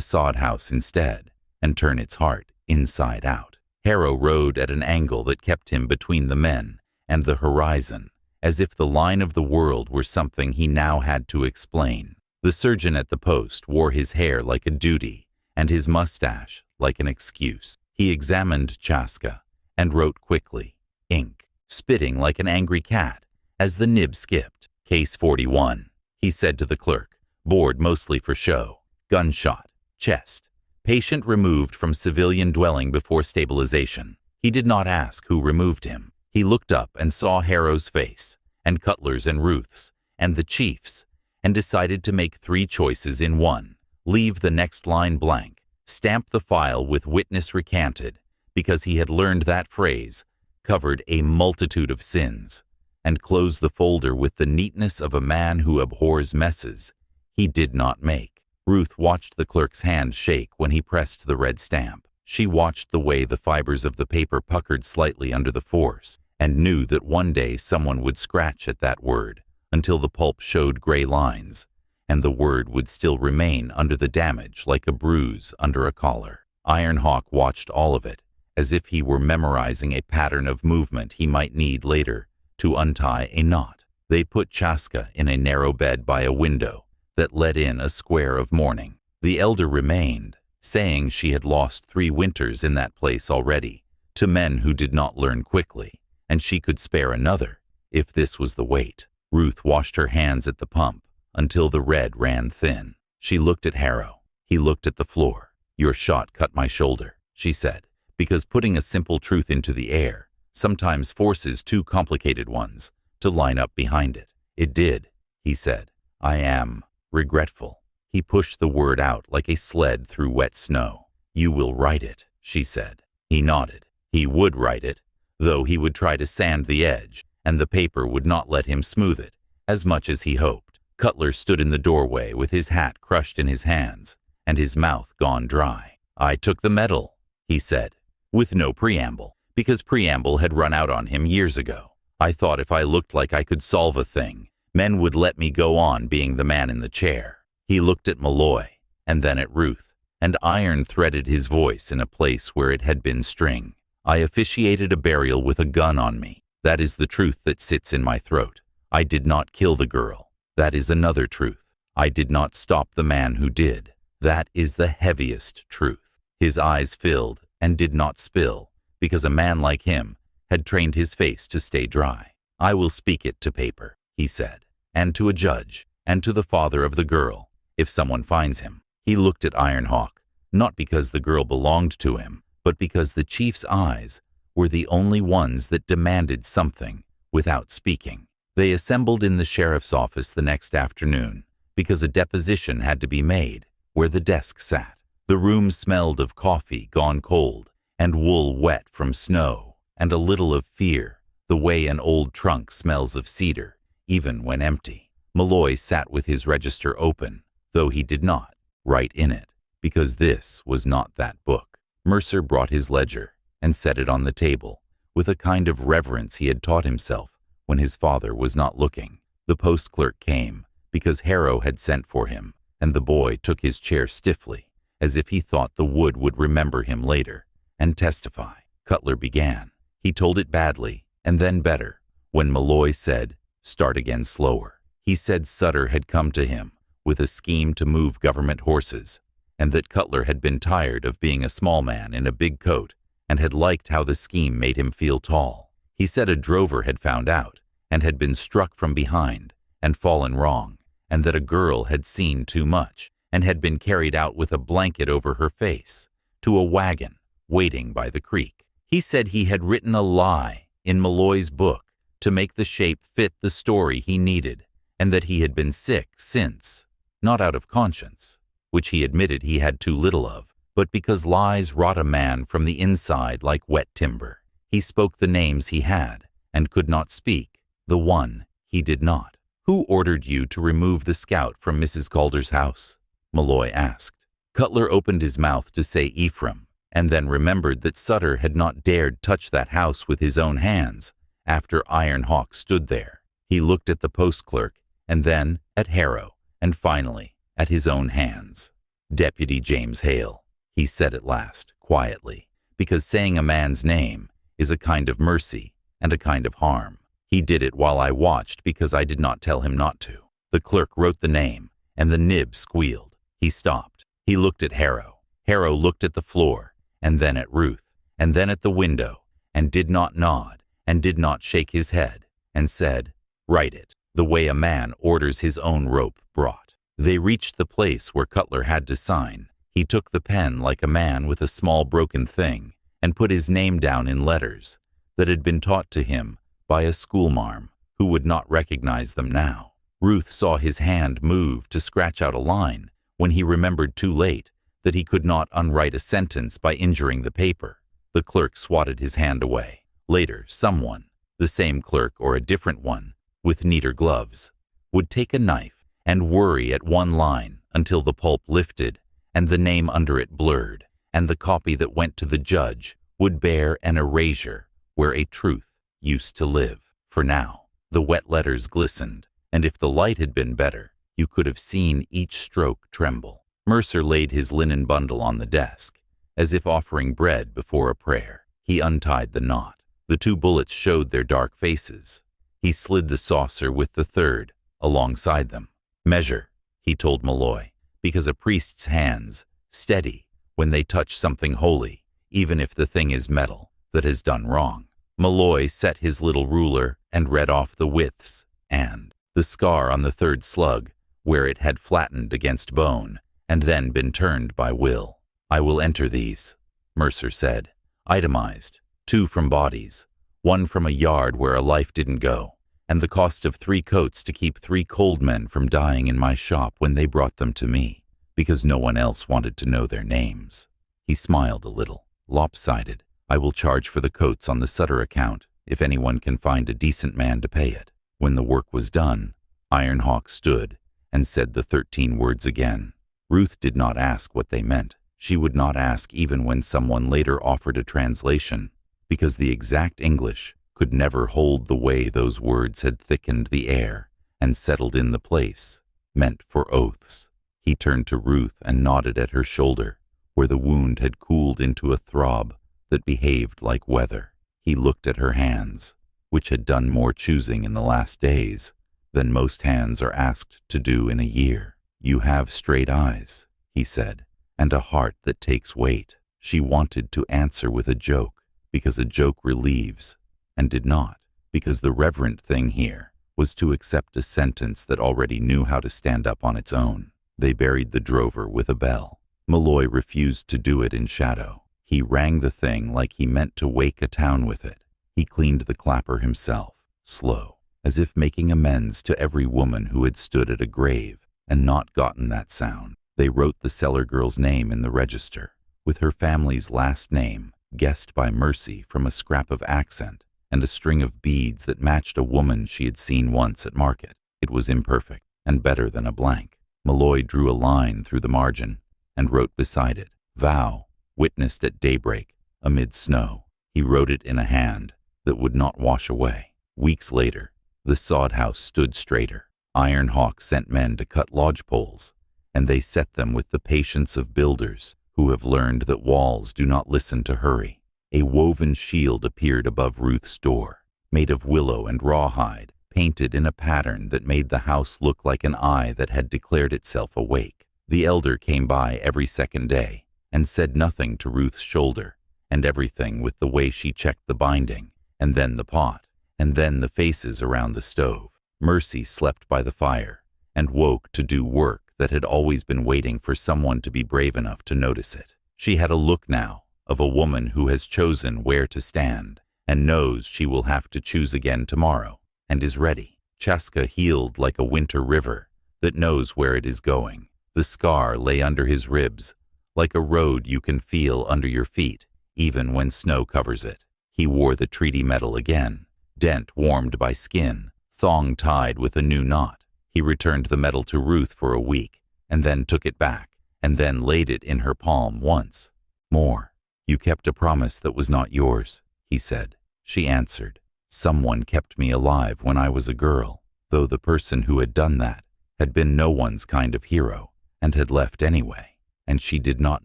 sod house instead and turn its heart inside out. Harrow rode at an angle that kept him between the men and the horizon, as if the line of the world were something he now had to explain. The surgeon at the post wore his hair like a duty and his mustache like an excuse. He examined Chaska and wrote quickly, ink, spitting like an angry cat as the nib skipped. Case 41, he said to the clerk, bored mostly for show. Gunshot, chest. Patient removed from civilian dwelling before stabilization. He did not ask who removed him. He looked up and saw Harrow's face, and Cutler's and Ruth's, and the chief's, and decided to make 3 choices in one. Leave the next line blank, stamp the file with witness recanted, because he had learned that phrase covered a multitude of sins, and close the folder with the neatness of a man who abhors messes he did not make. Ruth watched the clerk's hand shake when he pressed the red stamp. She watched the way the fibers of the paper puckered slightly under the force, and knew that one day someone would scratch at that word until the pulp showed gray lines, and the word would still remain under the damage like a bruise under a collar. Ironhawk watched all of it, as if he were memorizing a pattern of movement he might need later to untie a knot. They put Chaska in a narrow bed by a window that let in a square of morning. The elder remained, saying she had lost 3 winters in that place already, to men who did not learn quickly, and she could spare another, if this was the weight. Ruth washed her hands at the pump until the red ran thin. She looked at Harrow. He looked at the floor. Your shot cut my shoulder, she said, because putting a simple truth into the air sometimes forces 2 complicated ones to line up behind it. It did, he said. I am regretful. He pushed the word out like a sled through wet snow. You will write it, she said. He nodded. He would write it, though he would try to sand the edge, and the paper would not let him smooth it, as much as he hoped. Cutler stood in the doorway with his hat crushed in his hands, and his mouth gone dry. I took the medal, he said, with no preamble, because preamble had run out on him years ago. I thought if I looked like I could solve a thing, men would let me go on being the man in the chair. He looked at Malloy, and then at Ruth, and iron threaded his voice in a place where it had been string. I officiated a burial with a gun on me. That is the truth that sits in my throat. I did not kill the girl. That is another truth. I did not stop the man who did. That is the heaviest truth. His eyes filled and did not spill, because a man like him had trained his face to stay dry. I will speak it to paper, he said, and to a judge, and to the father of the girl, if someone finds him. He looked at Ironhawk, not because the girl belonged to him, but because the chief's eyes were the only ones that demanded something without speaking. They assembled in the sheriff's office the next afternoon, because a deposition had to be made where the desk sat. The room smelled of coffee gone cold, and wool wet from snow, and a little of fear, the way an old trunk smells of cedar, even when empty. Malloy sat with his register open, though he did not write in it, because this was not that book. Mercer brought his ledger and set it on the table, with a kind of reverence he had taught himself when his father was not looking. The post clerk came, because Harrow had sent for him, and the boy took his chair stiffly, as if he thought the wood would remember him later, and testify. Cutler began. He told it badly, and then better, when Malloy said, start again slower. He said Sutter had come to him with a scheme to move government horses, and that Cutler had been tired of being a small man in a big coat, and had liked how the scheme made him feel tall. He said a drover had found out, and had been struck from behind, and fallen wrong, and that a girl had seen too much, and had been carried out with a blanket over her face, to a wagon, waiting by the creek. He said he had written a lie in Malloy's book to make the shape fit the story he needed, and that he had been sick since, not out of conscience, which he admitted he had too little of, but because lies rot a man from the inside like wet timber. He spoke the names he had, and could not speak the one he did not. Who ordered you to remove the scout from Mrs. Calder's house? Malloy asked. Cutler opened his mouth to say Ephraim, and then remembered that Sutter had not dared touch that house with his own hands after Iron Hawk stood there. He looked at the post clerk, and then at Harrow, and finally at his own hands. "Deputy James Hale," he said at last, quietly, because saying a man's name is a kind of mercy and a kind of harm. "He did it while I watched because I did not tell him not to." The clerk wrote the name, and the nib squealed. He stopped. He looked at Harrow. Harrow looked at the floor, and then at Ruth, and then at the window, and did not nod, and did not shake his head, and said, "Write it," the way a man orders his own rope brought. They reached the place where Cutler had to sign. He took the pen like a man with a small broken thing, and put his name down in letters that had been taught to him by a schoolmarm who would not recognize them now. Ruth saw his hand move to scratch out a line when he remembered too late that he could not unwrite a sentence by injuring the paper. The clerk swatted his hand away. Later, someone, the same clerk or a different one, with neater gloves, would take a knife and worry at one line until the pulp lifted and the name under it blurred, and the copy that went to the judge would bear an erasure where a truth used to live. For now, the wet letters glistened, and if the light had been better, you could have seen each stroke tremble. Mercer laid his linen bundle on the desk, as if offering bread before a prayer. He untied the knot. The 2 bullets showed their dark faces. He slid the saucer with the third alongside them. "Measure," he told Malloy, because a priest's hands steady when they touch something holy, even if the thing is metal that has done wrong. Malloy set his little ruler and read off the widths, and the scar on the 3rd slug, where it had flattened against bone and then been turned by will. "I will enter these," Mercer said. "Itemized, 2 from bodies, 1 from a yard where a life didn't go, and the cost of 3 coats to keep 3 cold men from dying in my shop when they brought them to me, because no one else wanted to know their names." He smiled a little, lopsided. "I will charge for the coats on the Sutter account if anyone can find a decent man to pay it." When the work was done, Iron Hawk stood and said the 13 words again. Ruth did not ask what they meant. She would not ask even when someone later offered a translation, because the exact English could never hold the way those words had thickened the air and settled in the place, meant for oaths. He turned to Ruth and nodded at her shoulder, where the wound had cooled into a throb that behaved like weather. He looked at her hands, which had done more choosing in the last days than most hands are asked to do in a year. "You have straight eyes," he said, "and a heart that takes weight." She wanted to answer with a joke, because a joke relieves, and did not, because the reverent thing here was to accept a sentence that already knew how to stand up on its own. They buried the drover with a bell. Malloy refused to do it in shadow. He rang the thing like he meant to wake a town with it. He cleaned the clapper himself, slow, as if making amends to every woman who had stood at a grave and not gotten that sound. They wrote the cellar girl's name in the register, with her family's last name, guessed by Mercy from a scrap of accent and a string of beads that matched a woman she had seen once at market. It was imperfect, and better than a blank. Malloy drew a line through the margin and wrote beside it, "Vow, witnessed at daybreak, amid snow." He wrote it in a hand that would not wash away. Weeks later, the sod house stood straighter. Iron Hawk sent men to cut lodge poles, and they set them with the patience of builders who have learned that walls do not listen to hurry. A woven shield appeared above Ruth's door, made of willow and rawhide, painted in a pattern that made the house look like an eye that had declared itself awake. The elder came by every second day and said nothing to Ruth's shoulder, and everything with the way she checked the binding, and then the pot, and then the faces around the stove. Mercy slept by the fire and woke to do work that had always been waiting for someone to be brave enough to notice it. She had a look now of a woman who has chosen where to stand and knows she will have to choose again tomorrow and is ready. Chaska healed like a winter river that knows where it is going. The scar lay under his ribs, like a road you can feel under your feet, even when snow covers it. He wore the treaty medal again, dent warmed by skin, thong tied with a new knot. He returned the medal to Ruth for a week, and then took it back, and then laid it in her palm once more. "You kept a promise that was not yours," he said. She answered, "Someone kept me alive when I was a girl, though the person who had done that had been no one's kind of hero and had left anyway." And she did not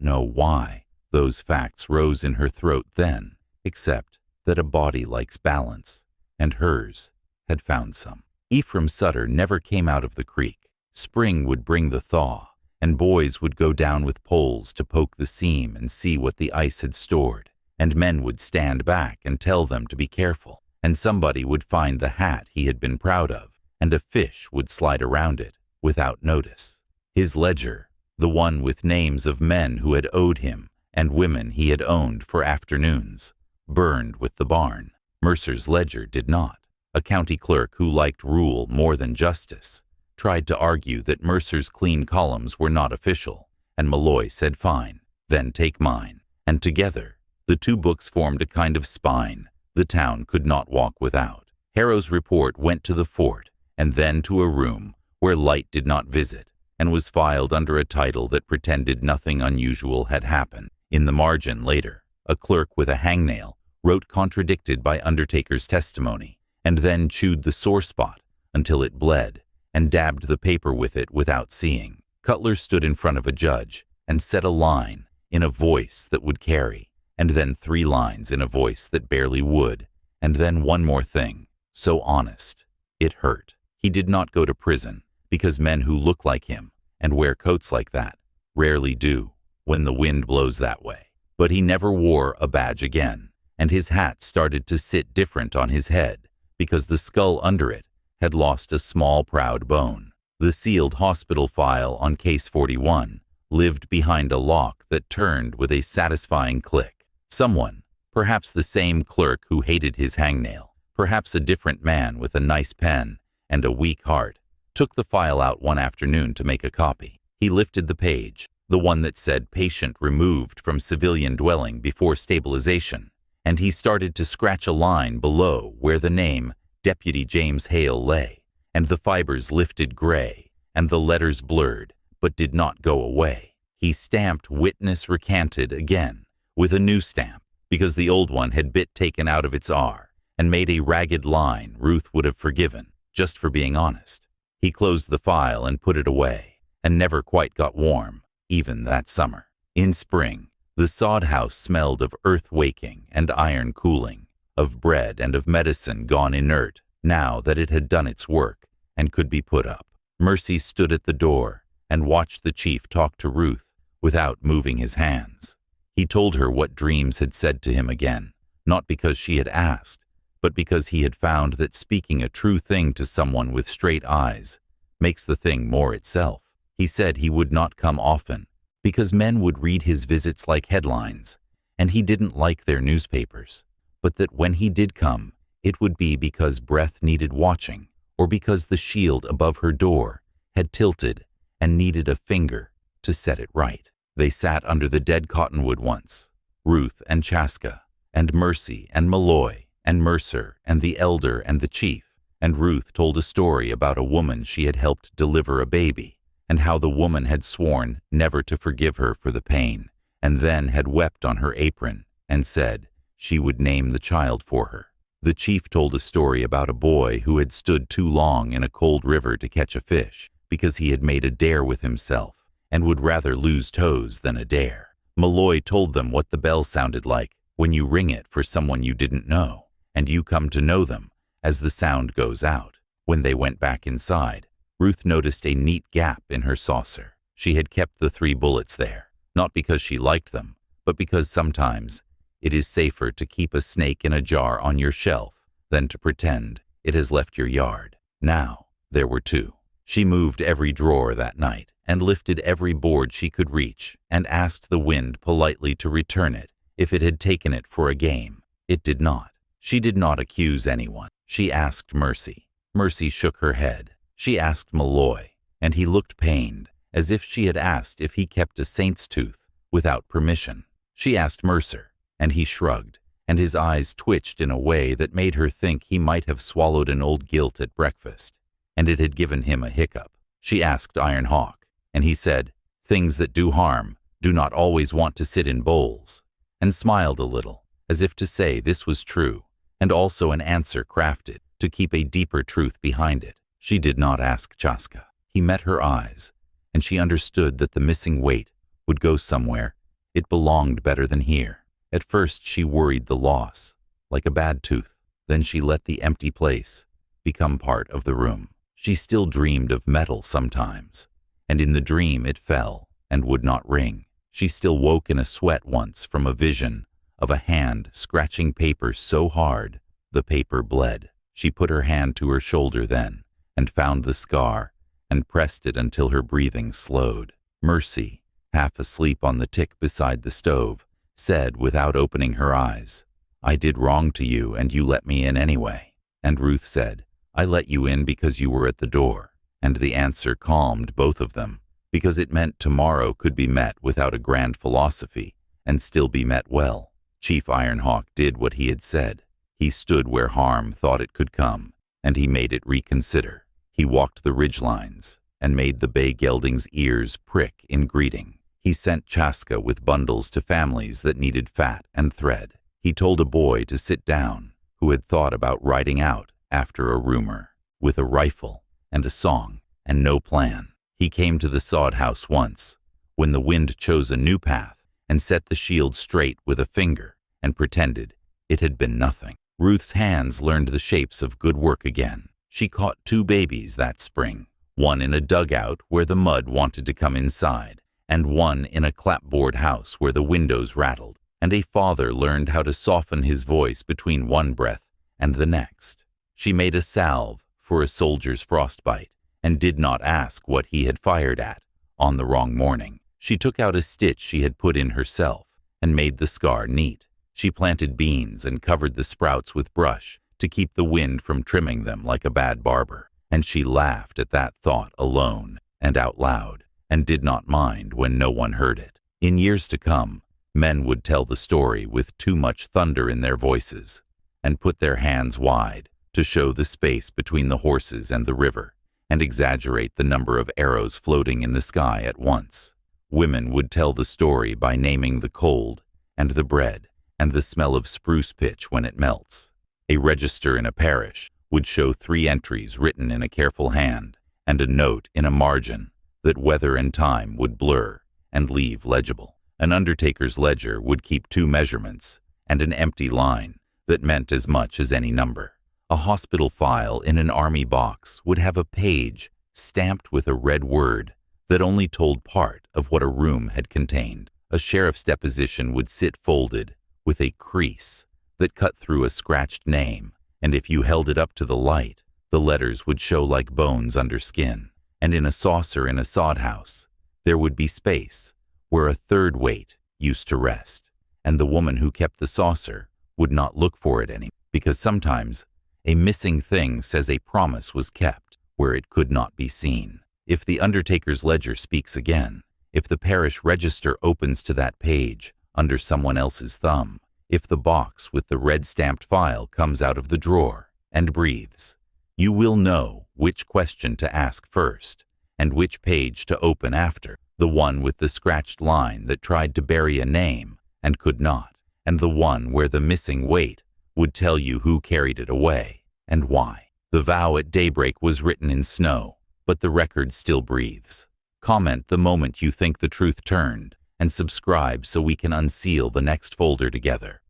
know why those facts rose in her throat then, except that a body likes balance, and hers had found some. Ephraim Sutter never came out of the creek. Spring would bring the thaw, and boys would go down with poles to poke the seam and see what the ice had stored, and men would stand back and tell them to be careful, and somebody would find the hat he had been proud of, and a fish would slide around it without notice. His ledger, the one with names of men who had owed him and women he had owned for afternoons, burned with the barn. Mercer's ledger did not. A county clerk who liked rule more than justice tried to argue that Mercer's clean columns were not official, and Malloy said, "Fine, then take mine." And together, the two books formed a kind of spine the town could not walk without. Harrow's report went to the fort, and then to a room where light did not visit, and was filed under a title that pretended nothing unusual had happened. In the margin later, a clerk with a hangnail wrote contradicted by undertaker's testimony, and then chewed the sore spot until it bled, and dabbed the paper with it without seeing. Cutler stood in front of a judge and said a line in a voice that would carry, and then 3 lines in a voice that barely would, and then one more thing, so honest, it hurt. He did not go to prison, because men who look like him and wear coats like that rarely do when the wind blows that way. But he never wore a badge again, and his hat started to sit different on his head, because the skull under it had lost a small proud bone. The sealed hospital file on case 41 lived behind a lock that turned with a satisfying click. Someone, perhaps the same clerk who hated his hangnail, perhaps a different man with a nice pen and a weak heart, took the file out one afternoon to make a copy. He lifted the page, the one that said patient removed from civilian dwelling before stabilization, and he started to scratch a line below where the name Deputy James Hale lay, and the fibers lifted gray, and the letters blurred, but did not go away. He stamped witness recanted again, with a new stamp, because the old one had bit taken out of its R, and made a ragged line Ruth would have forgiven, just for being honest. He closed the file and put it away, and never quite got warm, even that summer. In spring, the sod house smelled of earth waking and iron cooling, of bread and of medicine gone inert, now that it had done its work and could be put up. Mercy stood at the door and watched the chief talk to Ruth without moving his hands. He told her what dreams had said to him again, not because she had asked, but because he had found that speaking a true thing to someone with straight eyes makes the thing more itself. He said he would not come often, because men would read his visits like headlines, and he didn't like their newspapers, but that when he did come, it would be because Breath needed watching, or because the shield above her door had tilted and needed a finger to set it right. They sat under the dead cottonwood once, Ruth and Chaska, and Mercy and Malloy, and Mercer, and the elder and the chief, and Ruth told a story about a woman she had helped deliver a baby, and how the woman had sworn never to forgive her for the pain, and then had wept on her apron, and said she would name the child for her. The chief told a story about a boy who had stood too long in a cold river to catch a fish, because he had made a dare with himself, and would rather lose toes than a dare. Malloy told them what the bell sounded like when you ring it for someone you didn't know, and you come to know them as the sound goes out. When they went back inside, Ruth noticed a neat gap in her saucer. She had kept the 3 bullets there, not because she liked them, but because sometimes it is safer to keep a snake in a jar on your shelf than to pretend it has left your yard. Now there were 2. She moved every drawer that night, and lifted every board she could reach, and asked the wind politely to return it if it had taken it for a game. It did not. She did not accuse anyone. She asked Mercy. Mercy shook her head. She asked Malloy, and he looked pained, as if she had asked if he kept a saint's tooth without permission. She asked Mercer, and he shrugged, and his eyes twitched in a way that made her think he might have swallowed an old gilt at breakfast, and it had given him a hiccup. She asked Iron Hawk, and he said, "Things that do harm do not always want to sit in bowls." and smiled a little, as if to say this was true, and also an answer crafted to keep a deeper truth behind it. She did not ask Chaska. He met her eyes, and she understood that the missing weight would go somewhere. It belonged better than here. At first she worried the loss, like a bad tooth. Then she let the empty place become part of the room. She still dreamed of metal sometimes, and in the dream it fell and would not ring. She still woke in a sweat once from a vision of a hand scratching paper so hard the paper bled. She put her hand to her shoulder then and found the scar and pressed it until her breathing slowed. Mercy, half asleep on the tick beside the stove, said without opening her eyes, "I did wrong to you and you let me in anyway." And Ruth said, "I let you in because you were at the door." And the answer calmed both of them, because it meant tomorrow could be met without a grand philosophy and still be met well. Chief Ironhawk did what he had said. He stood where harm thought it could come, and he made it reconsider. He walked the ridgelines and made the bay gelding's ears prick in greeting. He sent Chaska with bundles to families that needed fat and thread. He told a boy to sit down who had thought about riding out after a rumor, with a rifle and a song and no plan. He came to the sod house once, when the wind chose a new path, and set the shield straight with a finger and pretended it had been nothing. Ruth's hands learned the shapes of good work again. She caught 2 babies that spring, one in a dugout where the mud wanted to come inside, and one in a clapboard house where the windows rattled, and a father learned how to soften his voice between one breath and the next. She made a salve for a soldier's frostbite, and did not ask what he had fired at on the wrong morning. She took out a stitch she had put in herself and made the scar neat. She planted beans and covered the sprouts with brush to keep the wind from trimming them like a bad barber. And she laughed at that thought alone and out loud, and did not mind when no one heard it. In years to come, men would tell the story with too much thunder in their voices, and put their hands wide to show the space between the horses and the river, and exaggerate the number of arrows floating in the sky at once. Women would tell the story by naming the cold and the bread and the smell of spruce pitch when it melts. A register in a parish would show 3 entries written in a careful hand, and a note in a margin that weather and time would blur and leave legible. An undertaker's ledger would keep 2 measurements and an empty line that meant as much as any number. A hospital file in an army box would have a page stamped with a red word that only told part of what a room had contained. A sheriff's deposition would sit folded with a crease that cut through a scratched name, and if you held it up to the light, the letters would show like bones under skin. And in a saucer in a sod house, there would be space where a 3rd weight used to rest, and the woman who kept the saucer would not look for it any, because sometimes a missing thing says a promise was kept where it could not be seen. If the undertaker's ledger speaks again, if the parish register opens to that page under someone else's thumb, if the box with the red stamped file comes out of the drawer and breathes, you will know which question to ask first and which page to open after. The one with the scratched line that tried to bury a name and could not, and the one where the missing weight would tell you who carried it away and why. The vow at daybreak was written in snow, but the record still breathes. Comment the moment you think the truth turned, and subscribe so we can unseal the next folder together.